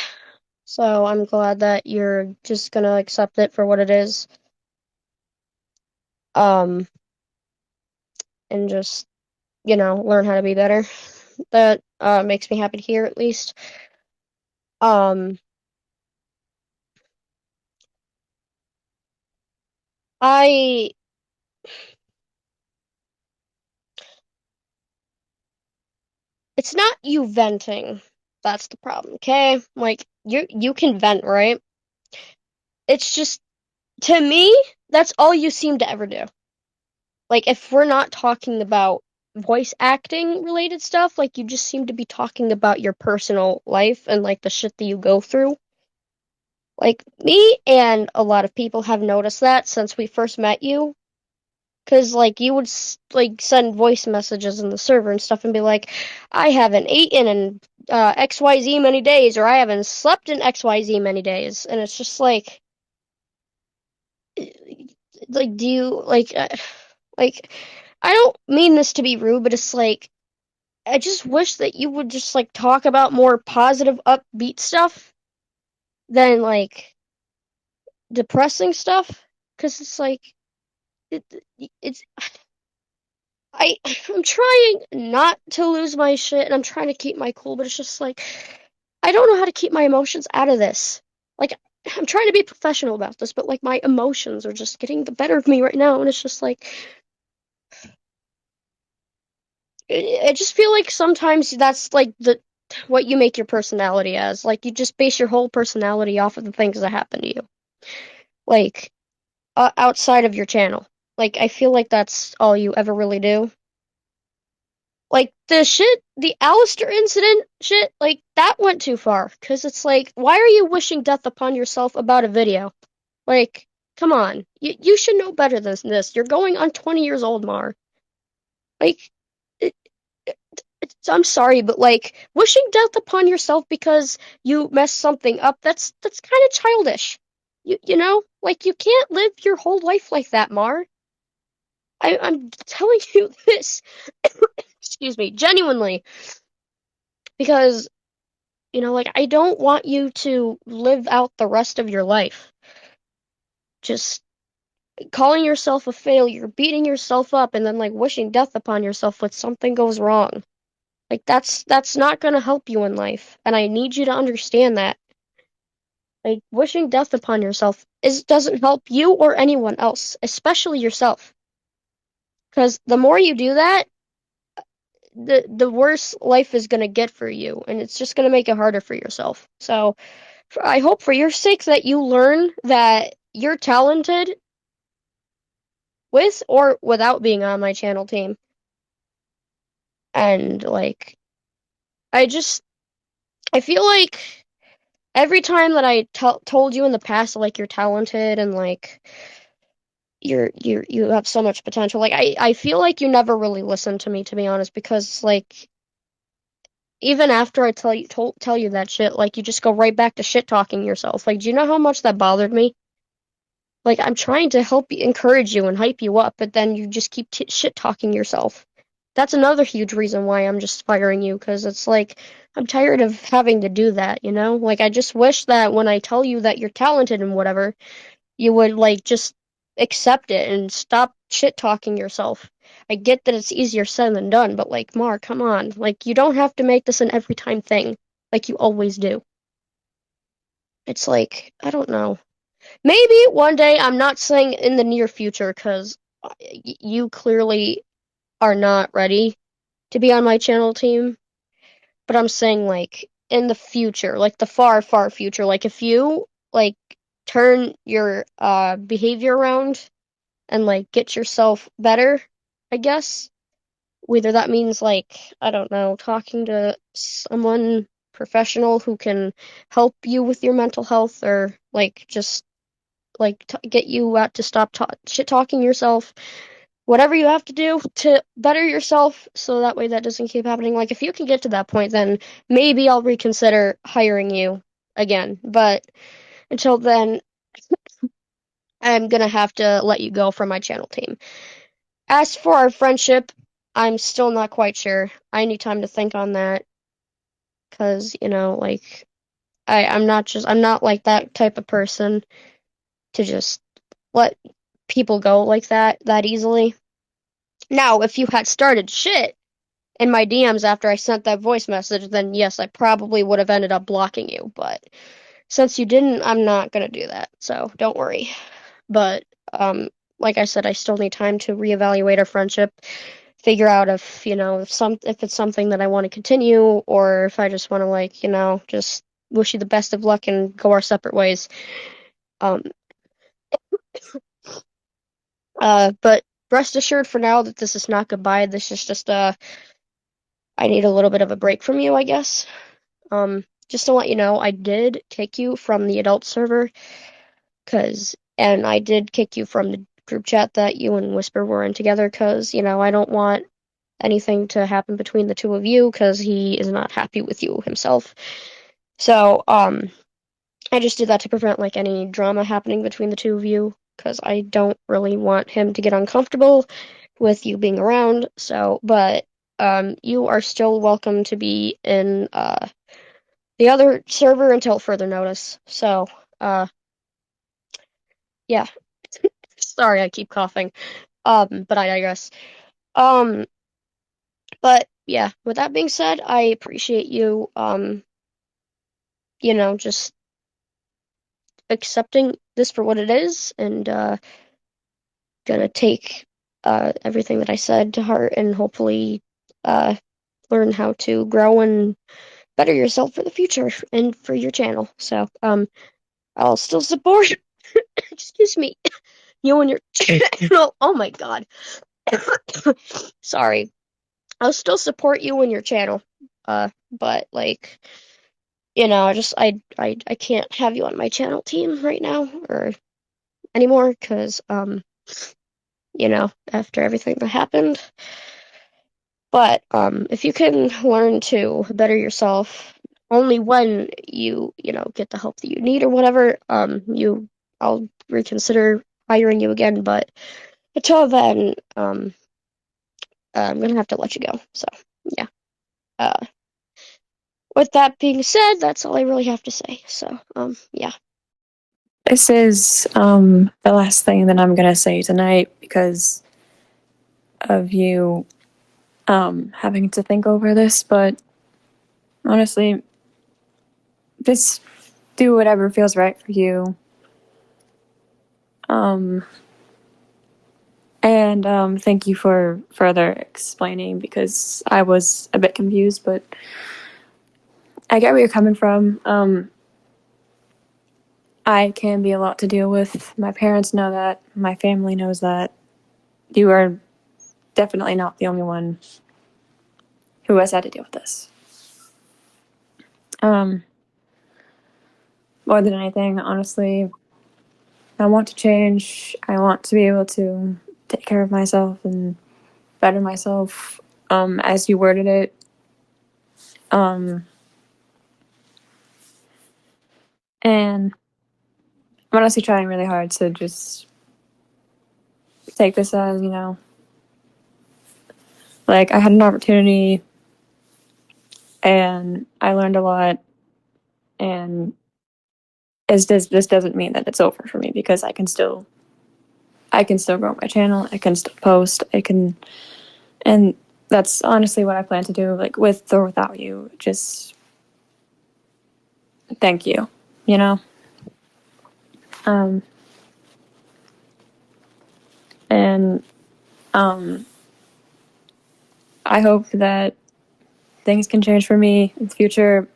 So I'm glad that you're just gonna accept it for what it is. And just, learn how to be better. That makes me happy to hear at least. Um, I it's not you venting. That's the problem, okay? Like you can vent, right? It's just to me, that's all you seem to ever do. Like if we're not talking about voice acting related stuff, like you just seem to be talking about your personal life and like the shit that you go through. Like me and a lot of people have noticed that since we first met you. Cause like you would like send voice messages in the server and stuff and be like, I haven't eaten in XYZ many days, or I haven't slept in XYZ many days, and it's just like do you like I don't mean this to be rude, but it's like I just wish that you would just like talk about more positive, upbeat stuff than like depressing stuff, cause it's like it, it's I'm trying not to lose my shit and I'm trying to keep my cool, but it's just like I don't know how to keep my emotions out of this. Like I'm trying to be professional about this, but like my emotions are just getting the better of me right now, and it's just like I just feel like sometimes that's like the what you make your personality as. Like you just base your whole personality off of the things that happen to you. Like outside of your channel. Like I feel like that's all you ever really do. Like the Alastor incident shit, like that went too far. Cause it's like, why are you wishing death upon yourself about a video? Like, come on, you should know better than this. You're going on 20 years old, Mar. Like, it, I'm sorry, but like wishing death upon yourself because you messed something up, that's kind of childish. Like you can't live your whole life like that, Mar. I'm telling you this, excuse me, genuinely, because like I don't want you to live out the rest of your life just calling yourself a failure, beating yourself up, and then like wishing death upon yourself when something goes wrong. Like that's not gonna help you in life, and I need you to understand that. Like wishing death upon yourself doesn't help you or anyone else, especially yourself. Because the more you do that, the worse life is gonna get for you, and it's just gonna make it harder for yourself. So I hope for your sake that you learn that you're talented with or without being on my channel team. And like I feel like every time that I told you in the past like you're talented and like you have so much potential, like I feel like you never really listened to me, to be honest, because like even after I tell you that shit, like you just go right back to shit talking yourself. Like, do you know how much that bothered me? Like, I'm trying to help you, encourage you, and hype you up, but then you just keep shit talking yourself. That's another huge reason why I'm just firing you, because it's like, I'm tired of having to do that, you know? Like, I just wish that when I tell you that you're talented and whatever, you would, like, just accept it and stop shit talking yourself. I get that it's easier said than done, but, like, Mark, come on. Like, you don't have to make this an every time thing, like you always do. It's like, I don't know. Maybe one day, I'm not saying in the near future, because you clearly are not ready. to be on my channel team, but I'm saying, like, in the future, like the far, far future, like if you, like, turn your behavior around and, like, get yourself better, I guess. Whether that means, like, I don't know, talking to someone professional who can help you with your mental health, or, like, just, like, get you to stop shit talking yourself. Whatever you have to do to better yourself, so that way that doesn't keep happening. Like, if you can get to that point, then maybe I'll reconsider hiring you again. But until then, I'm gonna have to let you go from my channel team. As for our friendship, I'm still not quite sure. I need time to think on that, because, you know, like, I'm not like that type of person to just let people go like that easily. Now, if you had started shit in my DMs after I sent that voice message, then yes, I probably would have ended up blocking you. But since you didn't, I'm not gonna do that. So don't worry. But like I said, I still need time to reevaluate our friendship, figure out if, you know, if it's something that I want to continue, or if I just want to, like, you know, just wish you the best of luck and go our separate ways. Um, but rest assured for now that this is not goodbye. This is just I need a little bit of a break from you, I guess. Just to let you know, I did kick you from the adult server, and I did kick you from the group chat that you and Whisper were in together, because, you know, I don't want anything to happen between the two of you, because he is not happy with you himself. So, I just did that to prevent, like, any drama happening between the two of you, because I don't really want him to get uncomfortable with you being around. So, but you are still welcome to be in the other server until further notice. So, yeah. Sorry, I keep coughing. But I digress. Um, but yeah, with that being said, I appreciate you, you know, just accepting this for what it is, and gonna take everything that I said to heart, and hopefully learn how to grow and better yourself for the future and for your channel. So, I'll still support, excuse me, you and your channel. Oh my god. Sorry. I'll still support you and your channel. But, like, you know, I can't have you on my channel team right now or anymore, because you know, after everything that happened. But if you can learn to better yourself only when you know, get the help that you need or whatever, I'll reconsider hiring you again. But until then, I'm gonna have to let you go. So yeah. Uh, with that being said, that's all I really have to say. So yeah. This is the last thing that I'm gonna say tonight because of you having to think over this, but honestly, just do whatever feels right for you. And thank you for further explaining, because I was a bit confused, but I get where you're coming from. I can be a lot to deal with. My parents know that. My family knows that. You are definitely not the only one who has had to deal with this. More than anything, honestly, I want to change. I want to be able to take care of myself and better myself, as you worded it. And I'm honestly trying really hard to just take this as, you know, like, I had an opportunity and I learned a lot, and this doesn't mean that it's over for me, because I can still grow my channel, I can still post, and that's honestly what I plan to do, like, with or without you. Just thank you, you know? And I hope that things can change for me in the future.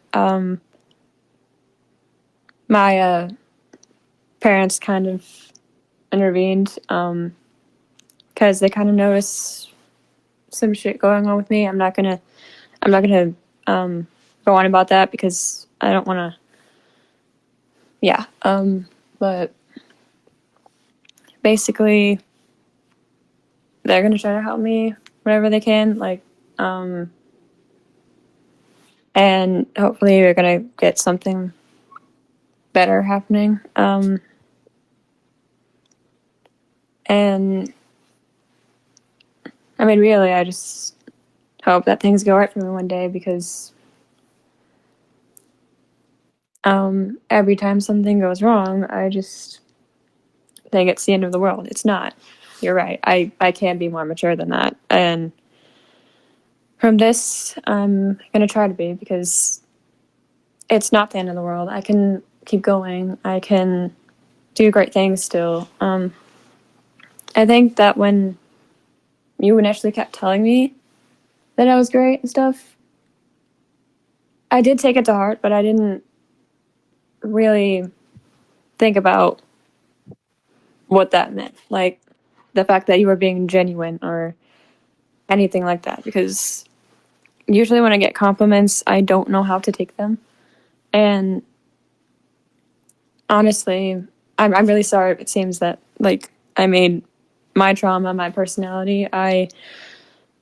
My parents kind of intervened because they kind of noticed some shit going on with me. I'm not gonna go on about that because I don't want to. Yeah. But basically, they're gonna try to help me whatever they can. Like, and hopefully, we're gonna get something better happening. And I mean, really, I just hope that things go right for me one day because every time something goes wrong, I just think it's the end of the world. It's not. You're right. I can be more mature than that. And from this, I'm going to try to be because it's not the end of the world. I can keep going. I can do great things still. I think that when you initially kept telling me that I was great and stuff, I did take it to heart, but I didn't really think about what that meant. Like the fact that you were being genuine or anything like that. Because usually when I get compliments, I don't know how to take them. And honestly, I'm really sorry if it seems that like I made my trauma my personality.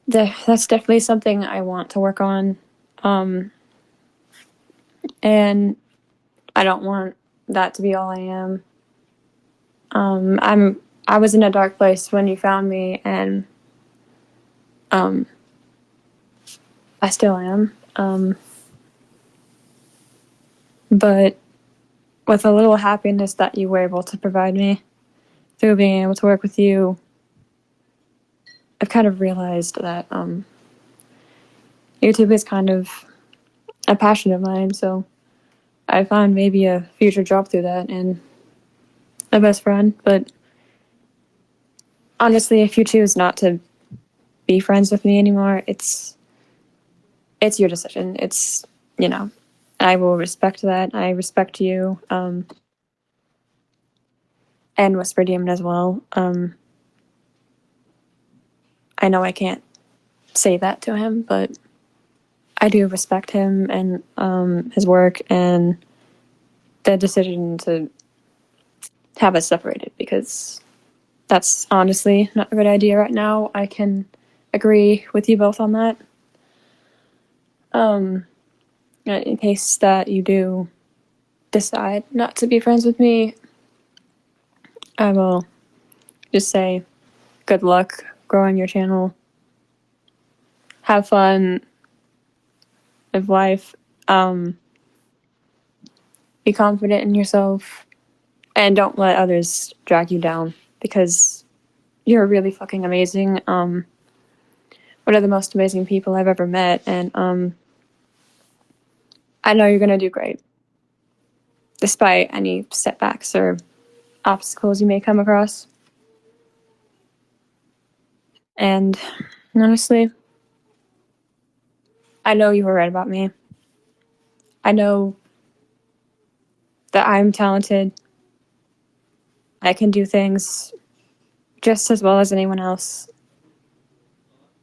That's definitely something I want to work on. And I don't want that to be all I am. I was in a dark place when you found me, and I still am. But with a little happiness that you were able to provide me through being able to work with you, I've kind of realized that YouTube is kind of a passion of mine. So I found maybe a future job through that and a best friend. But honestly, if you choose not to be friends with me anymore, it's your decision. It's, you know, I will respect that. I respect you, and Whisper Demon as well. I know I can't say that to him, but I do respect him and his work and the decision to have us separated because that's honestly not a good idea right now. I can agree with you both on that. In case that you do decide not to be friends with me, I will just say good luck growing your channel. Have fun. Live life. Be confident in yourself. And don't let others drag you down because you're really fucking amazing. One of the most amazing people I've ever met. And I know you're going to do great. Despite any setbacks or obstacles you may come across. And honestly, I know you were right about me. I know that I'm talented. I can do things just as well as anyone else.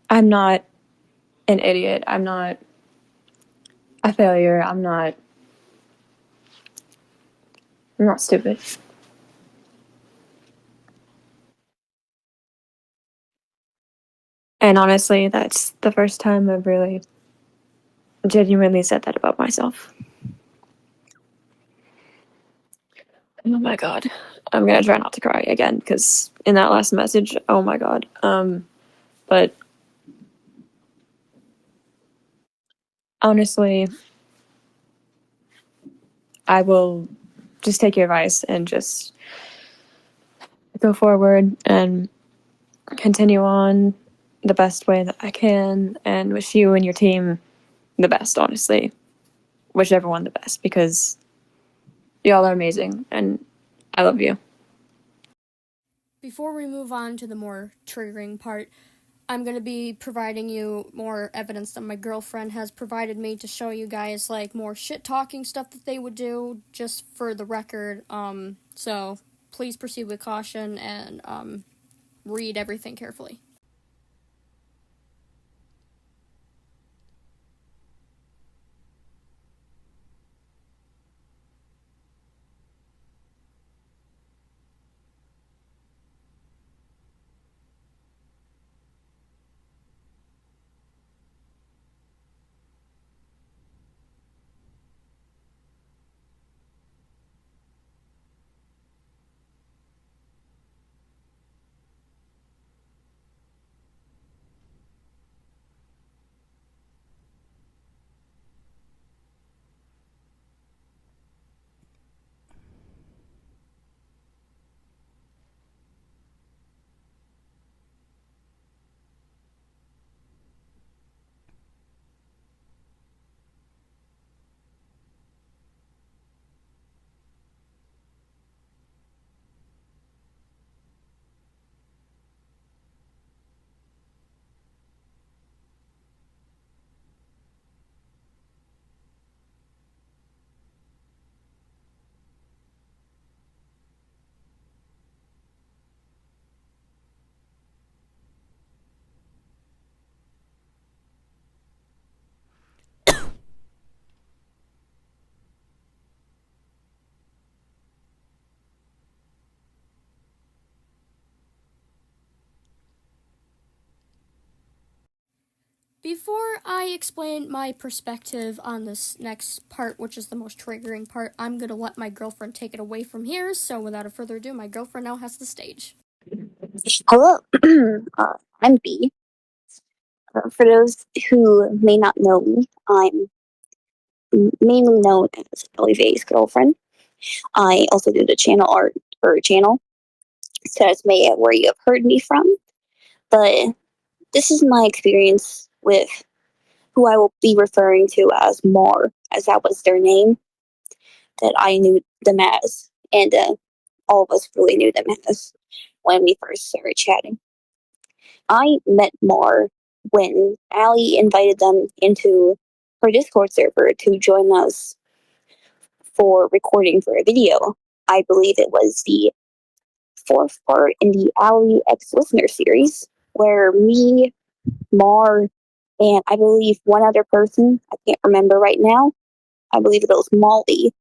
I'm not an idiot. I'm not a failure. I'm not stupid. And honestly, that's the first time I've really genuinely said that about myself. Oh my god. I'm gonna try not to cry again because in that last message, oh my god. But honestly, I will just take your advice and just go forward and continue on the best way that I can and wish you and your team the best, honestly. Wish everyone the best because y'all are amazing and I love you. Before we move on to the more triggering part, I'm going to be providing you more evidence that my girlfriend has provided me to show you guys, like, more shit-talking stuff that they would do, just for the record. So please proceed with caution and, read everything carefully. Before I explain my perspective on this next part, which is the most triggering part, I'm going to let my girlfriend take it away from here. So without further ado, my girlfriend now has the stage. Hello, I'm B. For those who may not know me, I'm mainly known as Olivia's girlfriend. I also do the channel art for her channel, so that's may where you have heard me from. But this is my experience with who I will be referring to as Mar, as that was their name that I knew them as, and all of us really knew them as when we first started chatting. I met Mar when Allie invited them into her Discord server to join us for recording for a video. I believe it was the fourth part in the Allie X Listener series, where me, Mar, and I believe one other person, I can't remember right now, I believe it was Molly,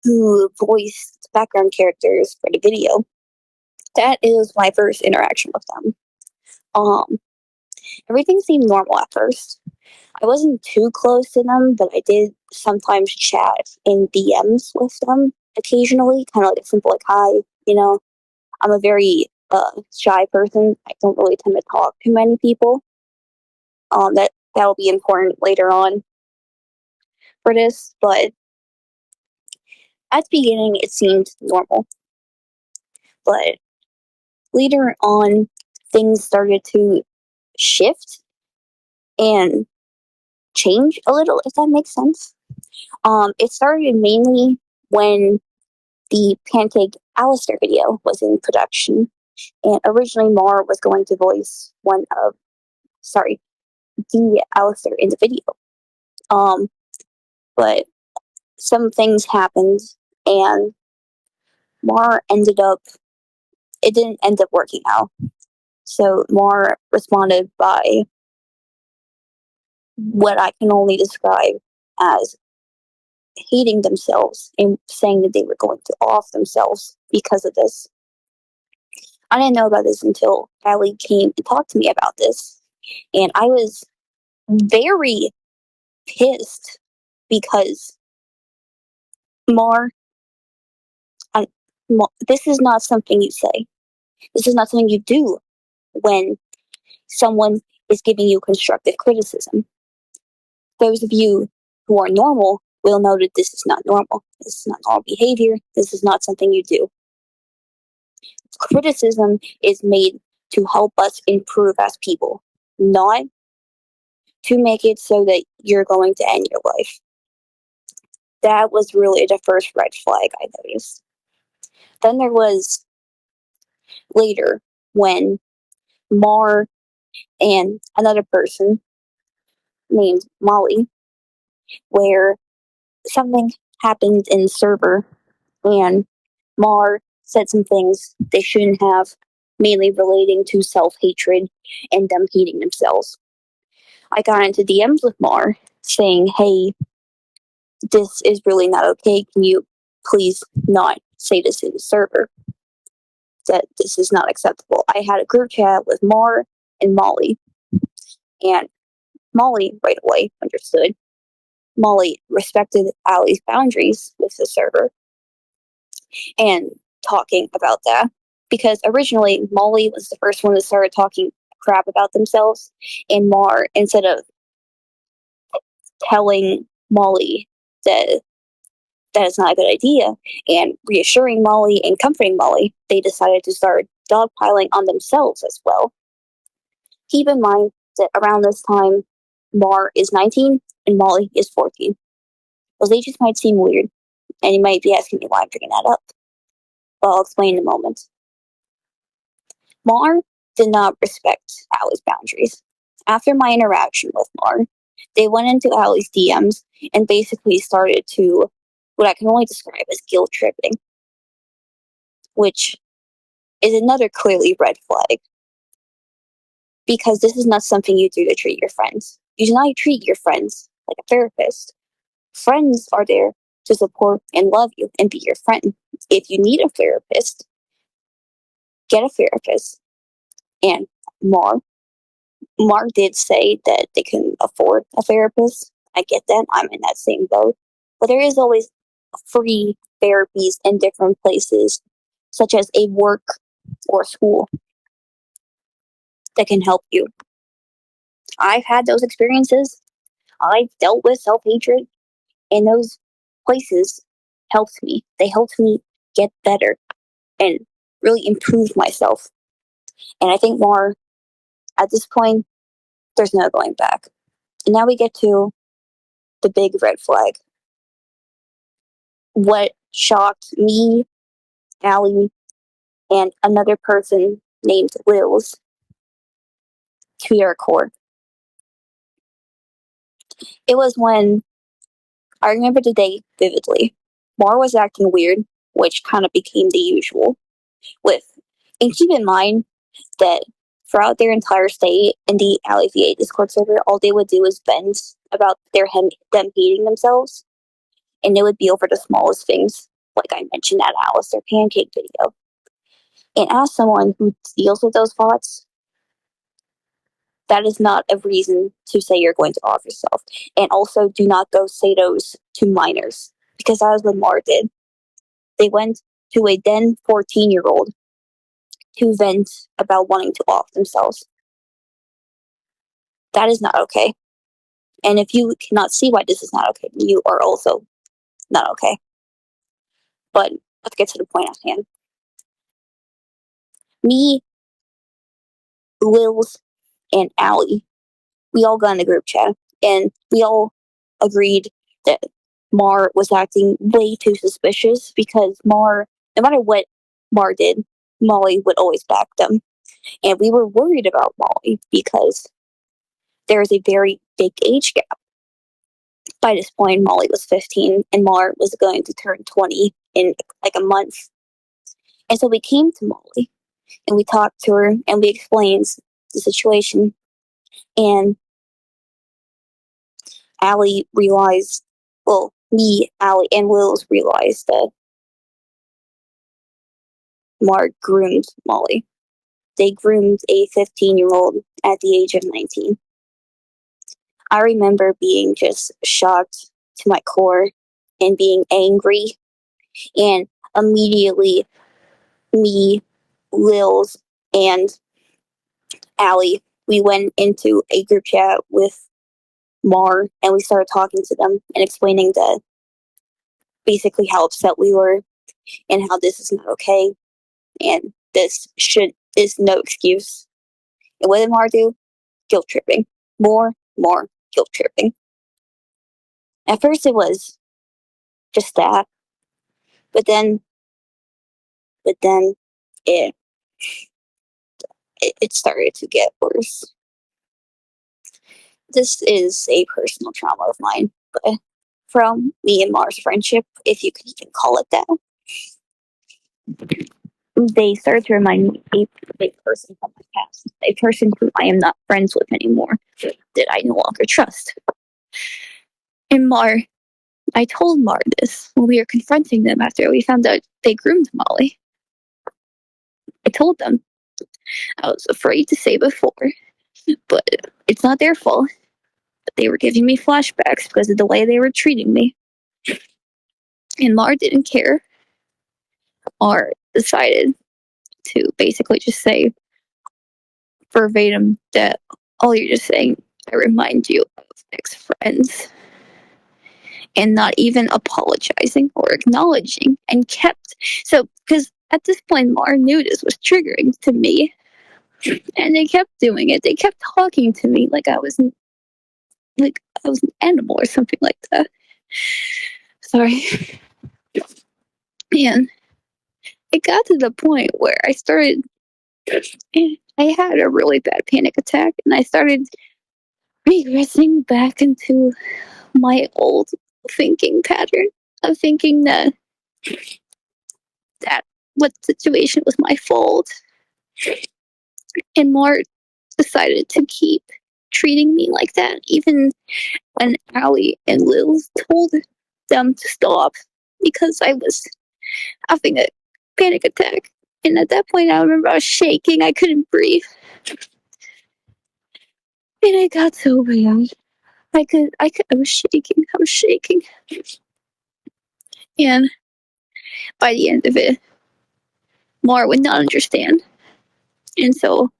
who voiced background characters for the video. That is my first interaction with them. Everything seemed normal at first. I wasn't too close to them, but I did sometimes chat in DMs with them occasionally, kind of like a simple like hi. I'm a very shy person. I don't really tend to talk to many people. That'll be important later on for this, but at the beginning it seemed normal. But later on, things started to shift and change a little, if that makes sense. It started mainly when the Pancake Alastor video was in production, and originally Mar was going to voice the Alastor in the video. But some things happened, and Mar it didn't end up working out. So Mar responded by what I can only describe as hating themselves and saying that they were going to off themselves because of this. I didn't know about this until Allie came and talked to me about this, and I was very pissed because Mar, this is not something you say. This is not something you do when someone is giving you constructive criticism. Those of you who are normal will know that this is not normal. This is not normal behavior. This is not something you do. Criticism is made to help us improve as people, not to make it so that you're going to end your life. That was really the first red flag I noticed. Then there was later when Mar and another person named Molly, where something happened in the server, and Mar said some things they shouldn't have, mainly relating to self-hatred and them hating themselves. I got into DMs with Mar saying, hey, this is really not okay. Can you please not say this in the server? That this is not acceptable. I had a group chat with Mar and Molly, and Molly right away understood. Molly respected Allie's boundaries with the server and talking about that, because originally Molly was the first one that started talking crap about themselves, and Mar, instead of telling Molly that that is not a good idea and reassuring Molly and comforting Molly, they decided to start dogpiling on themselves as well. Keep in mind that around this time, Mar is 19 and Molly is 14. Those ages might seem weird, and you might be asking me why I'm bringing that up. Well, I'll explain in a moment. Mar did not respect Allie's boundaries. After my interaction with Mar, they went into Allie's DMs and basically started to, what I can only describe as guilt tripping, which is another clearly red flag. Because this is not something you do to treat your friends. You do not treat your friends like a therapist. Friends are there to support and love you and be your friend. If you need a therapist, get a therapist. And Mar did say that they couldn't afford a therapist. I get that. I'm in that same boat. But there is always free therapies in different places, such as a work or school, that can help you. I've had those experiences. I've dealt with self-hatred, and those places helped me. They helped me get better and really improve myself. And I think more at this point, there's no going back. And now we get to the big red flag. What shocked me, Allie, and another person named Lils to their core. It was when, I remember the day vividly, Mar was acting weird, which kind of became the usual. And keep in mind that throughout their entire stay in the Alley VA Discord server, all they would do is vent about them hating themselves, and it would be over the smallest things, like I mentioned that Alastor pancake video. And as someone who deals with those thoughts, that is not a reason to say you're going to off yourself. And also, do not go say those to minors, because that is what Mar did. They went to a then 14-year-old to vent about wanting to off themselves. That is not okay. And if you cannot see why this is not okay, you are also not okay. But let's get to the point at hand. Me, Lils, and Allie, we all got in a group chat, and we all agreed that Mar was acting way too suspicious, because Mar, no matter what Mar did, Molly would always back them. And we were worried about Molly because there is a very big age gap. By this point, Molly was 15 and Mar was going to turn 20 in like a month. And so we came to Molly and we talked to her and we explained the situation. And Allie realized, well, me, Allie, and Wills realized that Mar groomed Molly. They groomed a 15-year-old at the age of 19. I remember being just shocked to my core and being angry, and immediately me, Lils, and Allie, we went into a group chat with Mar and we started talking to them and explaining that basically how upset we were and how this is not okay and this is no excuse. And what did Mar do? Guilt tripping. More guilt tripping. At first it was just that, but then it started to get worse. this is a personal trauma of mine, but from me and Mars' friendship, if you could even call it that, they started to remind me of a person from my past, a person who I am not friends with anymore, that I no longer trust. And I told Mar this when we were confronting them after we found out they groomed Molly. I told them. I was afraid to say before, but it's not their fault. But they were giving me flashbacks because of the way they were treating me. And Mar didn't care. Mar decided to basically just say verbatim that all you're just saying, I remind you of ex-friends. And not even apologizing or acknowledging, and kept because at this point Mar knew this was triggering to me, and they kept doing it. They kept talking to me like I was an animal or something like that. Sorry. And it got to the point where I had a really bad panic attack, and I started regressing back into my old thinking pattern of thinking that what situation was my fault. And Mart decided to keep treating me like that, even when Allie and Lils told them to stop because I was having a panic attack. And at that point, I remember I was shaking. I couldn't breathe. And I got so bad. I was shaking. I was shaking. And by the end of it, Mar would not understand. And so,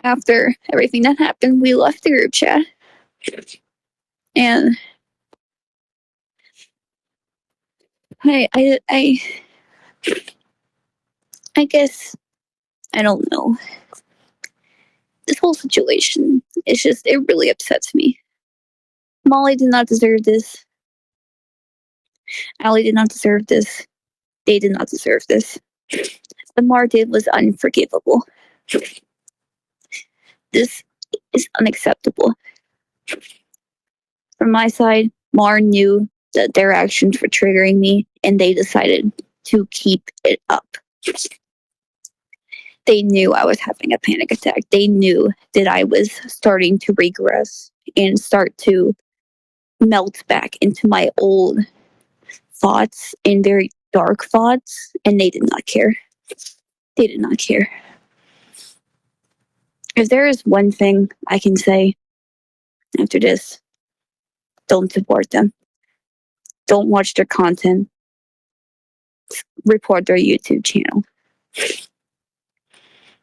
after everything that happened, we left the group chat. And I guess, I don't know. This whole situation it really upsets me. Molly did not deserve this. Allie did not deserve this. They did not deserve this. What Mar did was unforgivable. This is unacceptable. From my side, Mar knew that their actions were triggering me, and they decided to keep it up. They knew I was having a panic attack. They knew that I was starting to regress and start to melt back into my old thoughts and very dark thoughts, and they did not care. They did not care. If there is one thing I can say after this, don't support them. Don't watch their content. Report their YouTube channel.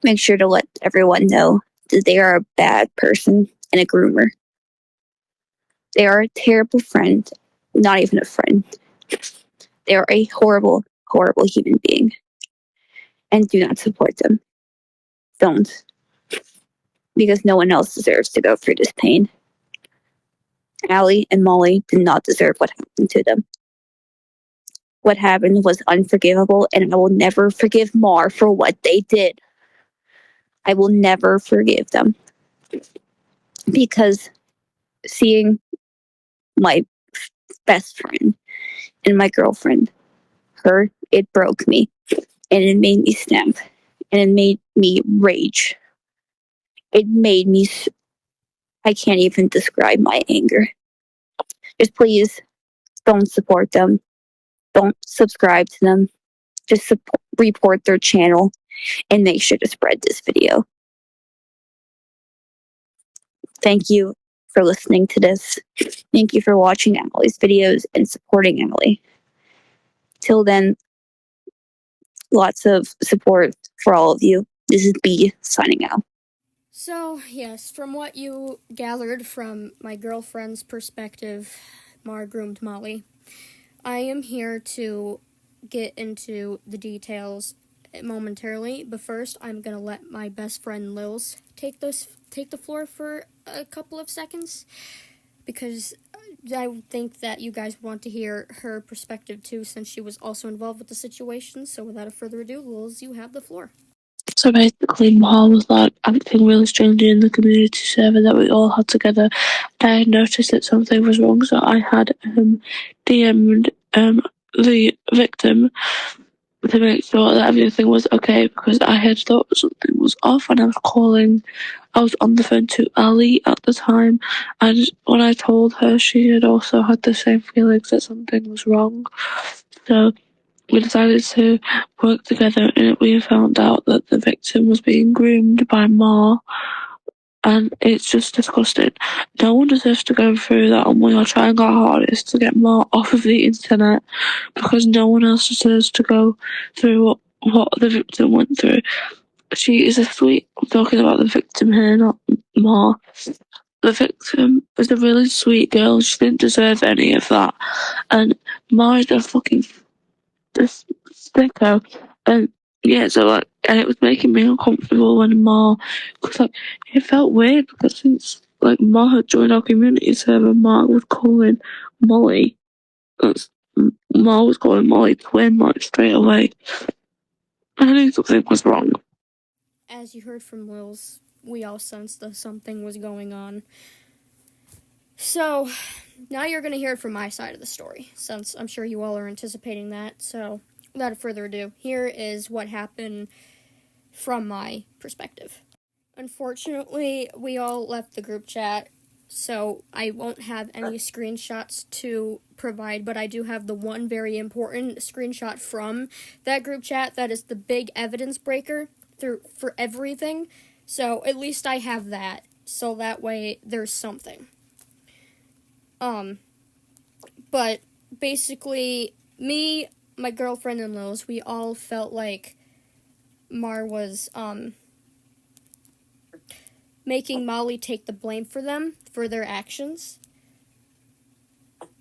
Make sure to let everyone know that they are a bad person and a groomer. They are a terrible friend, not even a friend. They are a horrible, horrible human being. And do not support them. Don't. Because no one else deserves to go through this pain. Allie and Molly did not deserve what happened to them. What happened was unforgivable, and I will never forgive Mar for what they did. I will never forgive them. Because seeing my best friend and my girlfriend hurt, it broke me. And it made me snap. And it made me rage. It made me... I can't even describe my anger. Just please, don't support them. Don't subscribe to them. Just report their channel and make sure to spread this video. Thank you for listening to this. Thank you for watching Allie's videos and supporting Allie. Till then, lots of support for all of you. This is B signing out. So, yes, from what you gathered from my girlfriend's perspective, Mar groomed Molly, I am here to get into the details momentarily, but first I'm going to let my best friend Lils take the floor for a couple of seconds, because I think that you guys want to hear her perspective too, since she was also involved with the situation. So without further ado, Lils, you have the floor. So basically, Mar was like acting really strangely in the community server that we all had together. I had noticed that something was wrong, so I had DM'd the victim to make sure that everything was okay, because I had thought something was off, and I was on the phone to Ali at the time, and when I told her, she had also had the same feelings that something was wrong. So we decided to work together, and we found out that the victim was being groomed by Ma, and it's just disgusting. No one deserves to go through that, and we are trying our hardest to get Ma off of the internet, because no one else deserves to go through what the victim went through. She is I'm talking about the victim here, not Ma. The victim is a really sweet girl. She didn't deserve any of that. And Ma is a fucking this sicko. And yeah, so like, and it was making me uncomfortable when Ma, because like, it felt weird, because since like Ma had joined our community server, Ma was calling Molly, that's, Ma was calling Molly twin, like straight away. I knew something was wrong. As you heard from Wills, we all sensed that something was going on. So, now you're going to hear it from my side of the story, since I'm sure you all are anticipating that. So, without further ado, here is what happened from my perspective. Unfortunately, we all left the group chat, so I won't have any screenshots to provide, but I do have the one very important screenshot from that group chat that is the big evidence breaker for everything. So at least I have that, so that way there's something. But basically, me, my girlfriend, and Lils, we all felt like Mar was, making Molly take the blame for them, for their actions.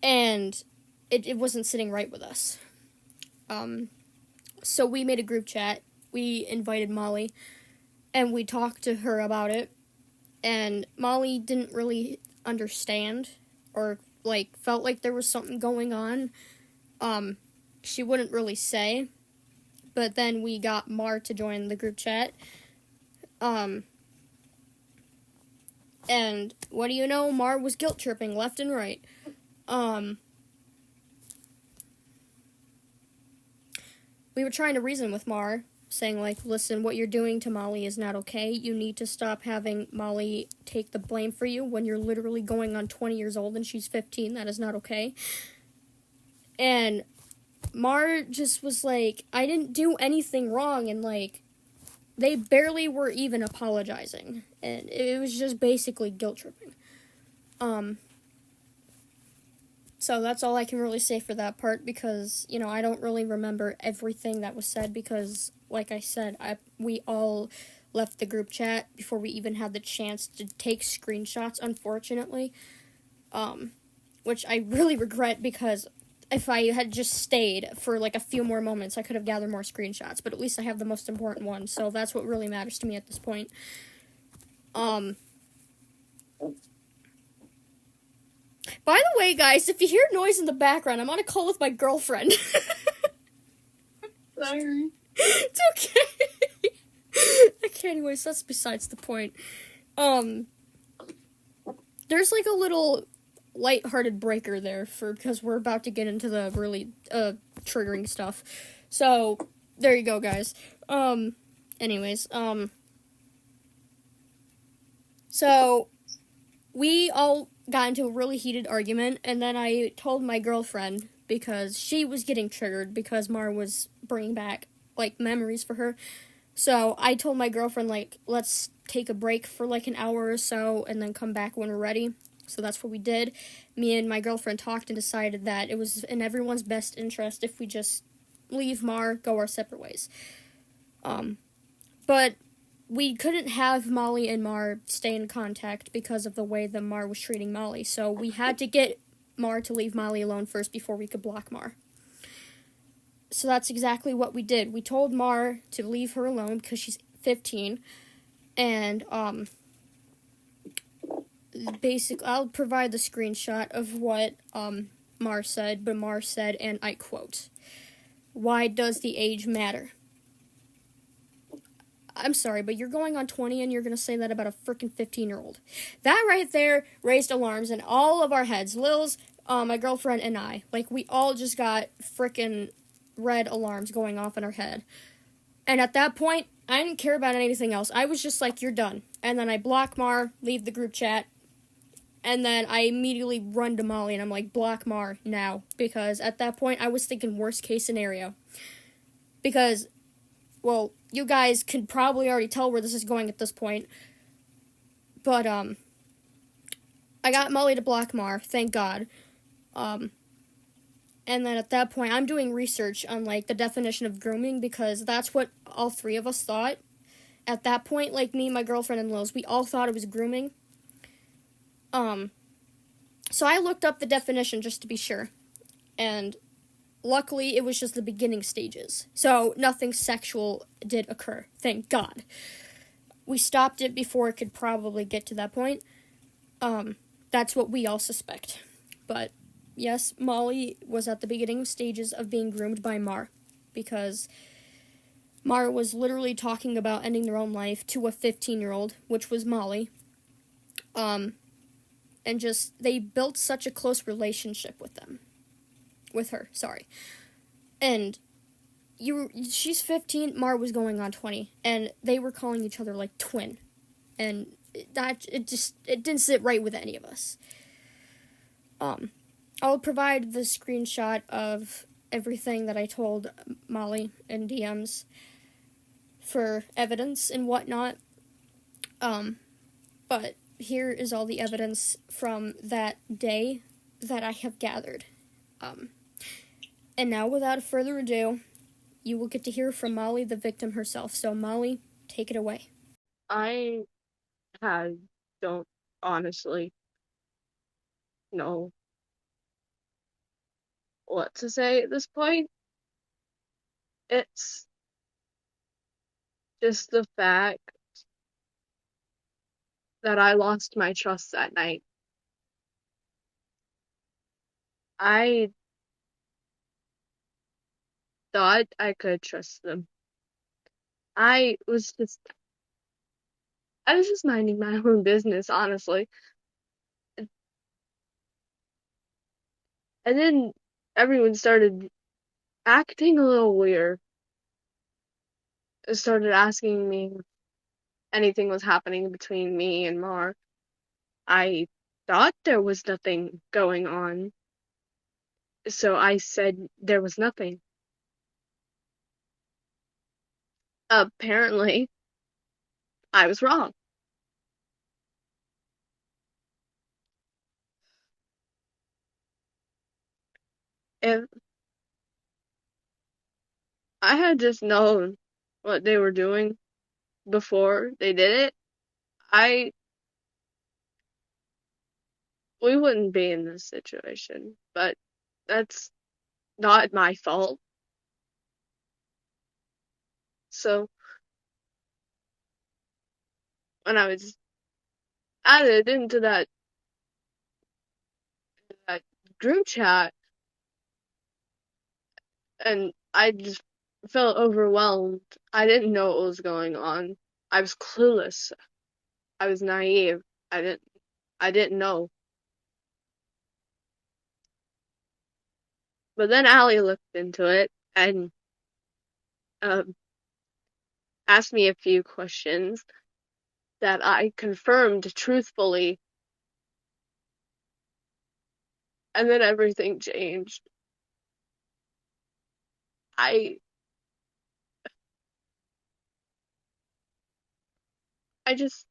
And it wasn't sitting right with us. So we made a group chat. We invited Molly, and we talked to her about it. And Molly didn't really understand, or like felt like there was something going on. She wouldn't really say. But then we got Mar to join the group chat. And what do you know? Mar was guilt tripping left and right. We were trying to reason with Mar, saying like, listen, what you're doing to Molly is not okay. You need to stop having Molly take the blame for you when you're literally going on 20 years old and she's 15. That is not okay. And Mar just was like, I didn't do anything wrong, and like, they barely were even apologizing. And it was just basically guilt tripping. So that's all I can really say for that part, because, you know, I don't really remember everything that was said, because, like I said, we all left the group chat before we even had the chance to take screenshots, unfortunately. Which I really regret, because if I had just stayed for like a few more moments, I could have gathered more screenshots, but at least I have the most important one, so that's what really matters to me at this point. By the way, guys, if you hear noise in the background, I'm on a call with my girlfriend. Sorry. It's okay. Okay, anyways, that's besides the point. There's like a little lighthearted breaker there because we're about to get into the really triggering stuff. So there you go, guys. Anyways, so we all got into a really heated argument, and then I told my girlfriend, because she was getting triggered because Mar was bringing back like memories for her. So I told my girlfriend, like, let's take a break for like an hour or so and then come back when we're ready. So that's what we did. Me and my girlfriend talked and decided that it was in everyone's best interest if we just leave Mar, go our separate ways. But we couldn't have Molly and Mar stay in contact because of the way that Mar was treating Molly. So we had to get Mar to leave Molly alone first before we could block Mar. So that's exactly what we did. We told Mar to leave her alone because she's 15. And, basically, I'll provide the screenshot of what, Mar said. But Mar said, and I quote, "Why does the age matter?" I'm sorry, but you're going on 20 and you're going to say that about a freaking 15-year-old. That right there raised alarms in all of our heads. Lil's, my girlfriend, and I. Like, we all just got freaking red alarms going off in our head. And at that point, I didn't care about anything else. I was just like, you're done. And then I block Mar, leave the group chat, and then I immediately run to Molly and I'm like, block Mar now. Because at that point, I was thinking worst case scenario. Because, well, you guys could probably already tell where this is going at this point. But, I got Molly to block Mar, thank God. And then at that point, I'm doing research on, like, the definition of grooming, because that's what all three of us thought. At that point, like, me, my girlfriend, and Liz, we all thought it was grooming. So I looked up the definition just to be sure. And luckily, it was just the beginning stages. So nothing sexual did occur, thank God. We stopped it before it could probably get to that point. That's what we all suspect. But yes, Molly was at the beginning stages of being groomed by Mar, because Mar was literally talking about ending their own life to a 15-year-old, which was Molly. And just, they built such a close relationship with her, sorry. And she's 15, Mar was going on 20, and they were calling each other like twin. And it didn't sit right with any of us. I'll provide the screenshot of everything that I told Molly in DMs for evidence and whatnot. But here is all the evidence from that day that I have gathered. And now, without further ado, you will get to hear from Molly, the victim herself. So, Molly, take it away. I don't honestly know what to say at this point. It's just the fact that I lost my trust that night. I thought I could trust them. I was just minding my own business, honestly. And then everyone started acting a little weird. Started asking me if anything was happening between me and Mar. I thought there was nothing going on, so I said there was nothing. Apparently, I was wrong. If I had just known what they were doing before they did it, we wouldn't be in this situation. But that's not my fault. So when I was added into that group chat, and I just felt overwhelmed. I didn't know what was going on. I was clueless. I was naive. I didn't know. But then Allie looked into it and asked me a few questions that I confirmed truthfully. And then everything changed. I just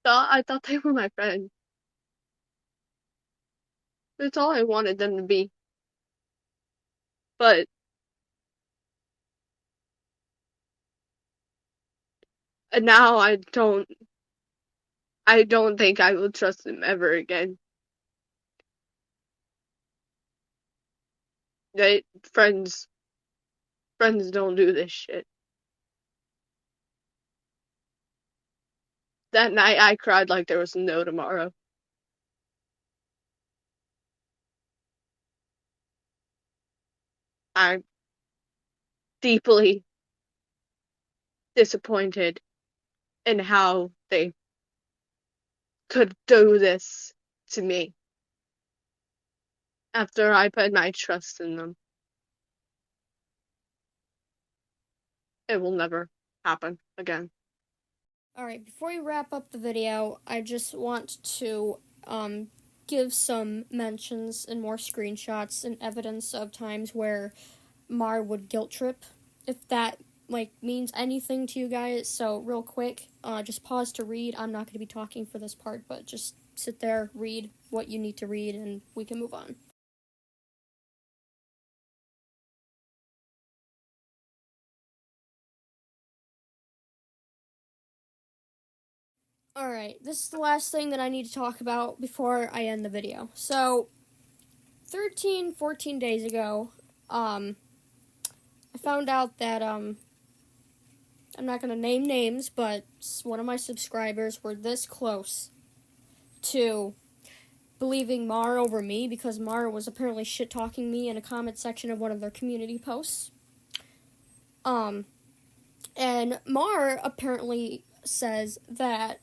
I thought they were my friend. That's all I wanted them to be. But now I don't think I will trust them ever again. Friends don't do this shit. That night I cried like there was no tomorrow. I'm deeply, disappointed in how they could do this to me after I put my trust in them. It will never happen again. Alright, before we wrap up the video, I just want to give some mentions and more screenshots and evidence of times where Mar would guilt trip, if that means anything to you guys. So real quick, just pause to read. I'm not going to be talking for this part, but just sit there, read what you need to read, and we can move on. Alright, this is the last thing that I need to talk about before I end the video. So, 14 days ago, I found out that, I'm not going to name names, but one of my subscribers were this close to believing Mara over me because Mara was apparently shit-talking me in a comment section of one of their community posts. And Mara apparently says that,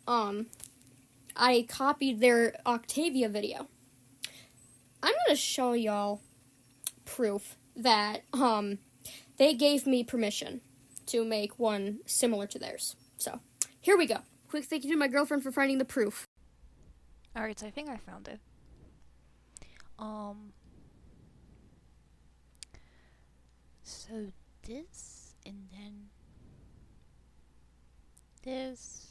I copied their Octavia video. I'm gonna show y'all proof that, they gave me permission to make one similar to theirs. So, here we go. Quick thank you to my girlfriend for finding the proof. Alright, so I think I found it. So this, and then this.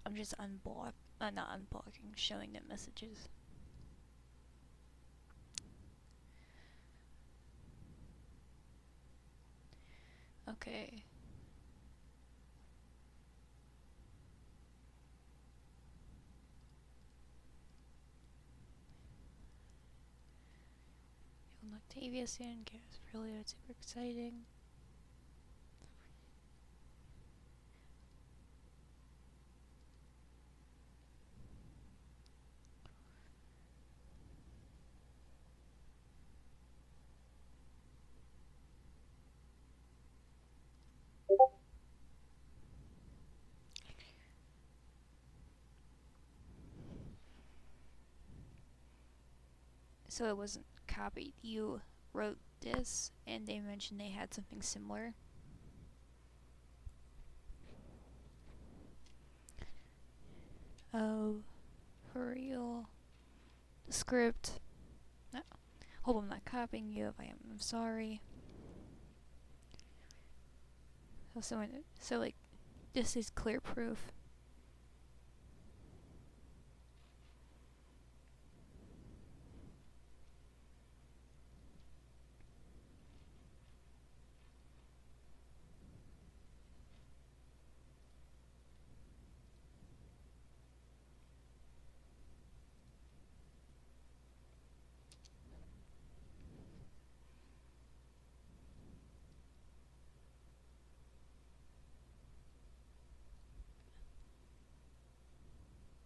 I'm just not unblocking, showing them messages. Okay. Octavia soon, cares really, it's super exciting. So it wasn't copied. You wrote this, and they mentioned they had something similar. Oh, for real. The script. No. Hope I'm not copying you. If I am, I'm sorry. So like, this is clear proof.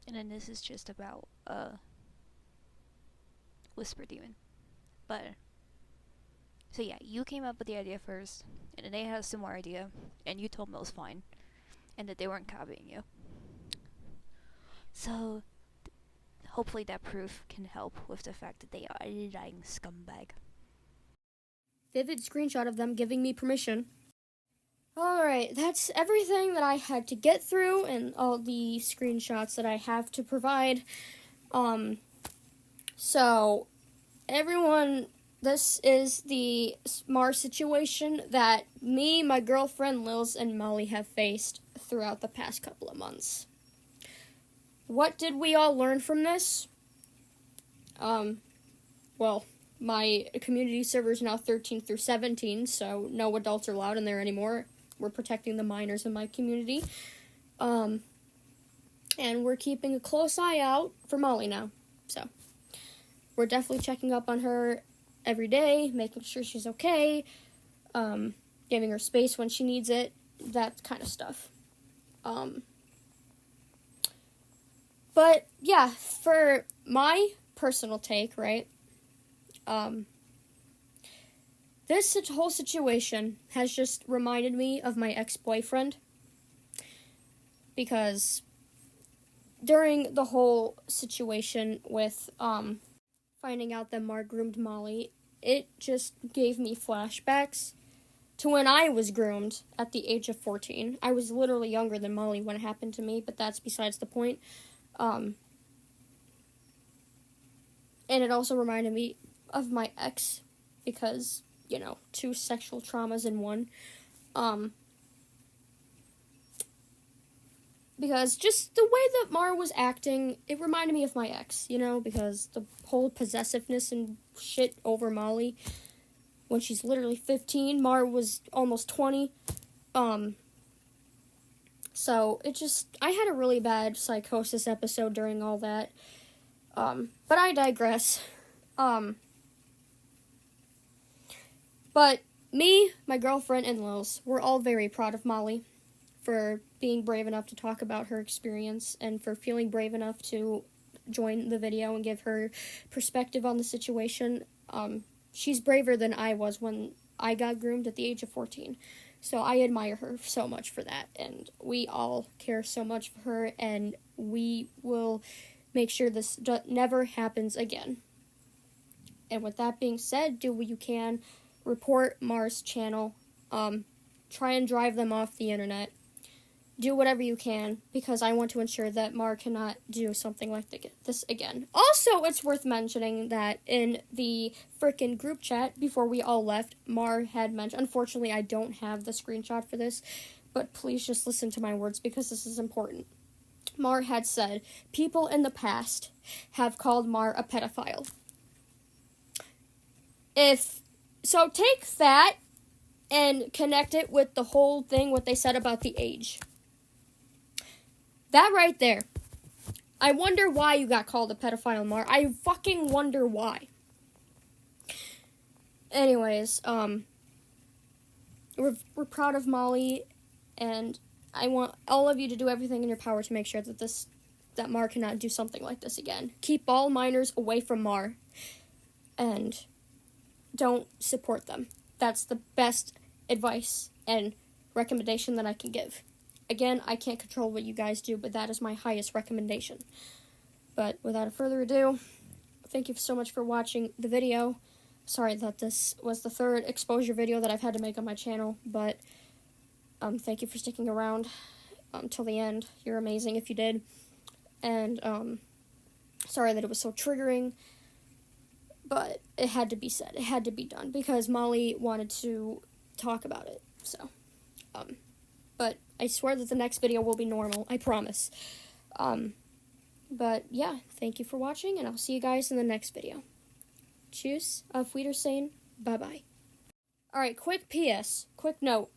And then this is just about Whisper Demon. But so yeah, you came up with the idea first, and then they had a similar idea, and you told them it was fine, and that they weren't copying you. So hopefully that proof can help with the fact that they are a lying scumbag. Vivid screenshot of them giving me permission. Alright, that's everything that I had to get through and all the screenshots that I have to provide. So, everyone, this is the Mars situation that me, my girlfriend Lils, and Molly have faced throughout the past couple of months. What did we all learn from this? Well, my community server is now 13 through 17, so no adults are allowed in there anymore. We're protecting the minors in my community. And we're keeping a close eye out for Molly now. So, we're definitely checking up on her every day, making sure she's okay, giving her space when she needs it. that kind of stuff. But yeah, for my personal take, right? This whole situation has just reminded me of my ex-boyfriend, because during the whole situation with finding out that Mar groomed Molly, it just gave me flashbacks to when I was groomed at the age of 14. I was literally younger than Molly when it happened to me, but that's besides the point. And it also reminded me of my ex, because, you know, 2 sexual traumas in one. Because just the way that Mar was acting, it reminded me of my ex, you know, because the whole possessiveness and shit over Molly when she's literally 15. Mar was almost 20. So it just, I had a really bad psychosis episode during all that. But I digress. But me, my girlfriend, and Lils, we're all very proud of Molly for being brave enough to talk about her experience and for feeling brave enough to join the video and give her perspective on the situation. She's braver than I was when I got groomed at the age of 14. So I admire her so much for that, and we all care so much for her, and we will make sure this never happens again. And with that being said, do what you can. Report Mar's channel. Try and drive them off the internet. Do whatever you can, because I want to ensure that Mar cannot do something like this again. Also, it's worth mentioning that in the frickin' group chat, before we all left, Mar had mentioned, unfortunately I don't have the screenshot for this, but please just listen to my words because this is important. Mar had said, people in the past have called Mar a pedophile. So take that and connect it with the whole thing, what they said about the age. That right there. I wonder why you got called a pedophile, Mar. I fucking wonder why. Anyways, we're proud of Molly, and I want all of you to do everything in your power to make sure that Mar cannot do something like this again. Keep all minors away from Mar, and don't support them. That's the best advice and recommendation that I can give. Again, I can't control what you guys do, but that is my highest recommendation. But without further ado, thank you so much for watching the video. Sorry that this was the 3rd exposure video that I've had to make on my channel, but thank you for sticking around till the end. You're amazing if you did. And sorry that it was so triggering, but it had to be said. It had to be done because Molly wanted to talk about it. So, but I swear that the next video will be normal. I promise. But yeah, thank you for watching, and I'll see you guys in the next video. Tschüss, auf Wiedersehen, bye-bye. Alright, quick PS, quick note.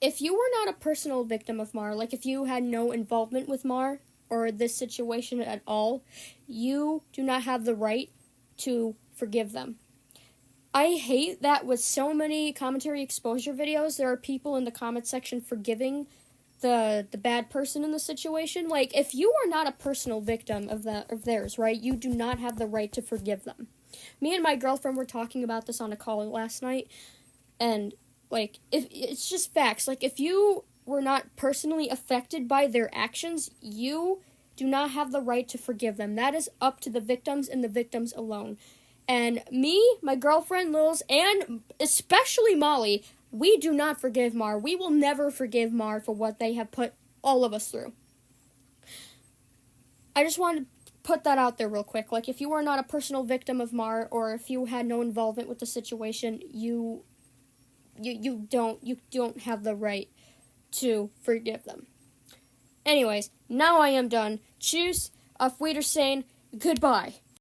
If you were not a personal victim of Mar, like if you had no involvement with Mar or this situation at all, you do not have the right to forgive them. I hate that with so many commentary exposure videos, there are people in the comment section forgiving the bad person in the situation. Like, if you are not a personal victim of theirs, right, you do not have the right to forgive them. Me and my girlfriend were talking about this on a call last night, and, like, if it's just facts. Like, if you were not personally affected by their actions, you do not have the right to forgive them. That is up to the victims and the victims alone. And me, my girlfriend, Lils, and especially Molly, we do not forgive Mar. We will never forgive Mar for what they have put all of us through. I just wanted to put that out there real quick. Like, if you are not a personal victim of Mar, or if you had no involvement with the situation, you don't have the right to forgive them. Anyways, now I am done. Tschüss, auf Wiedersehen, goodbye.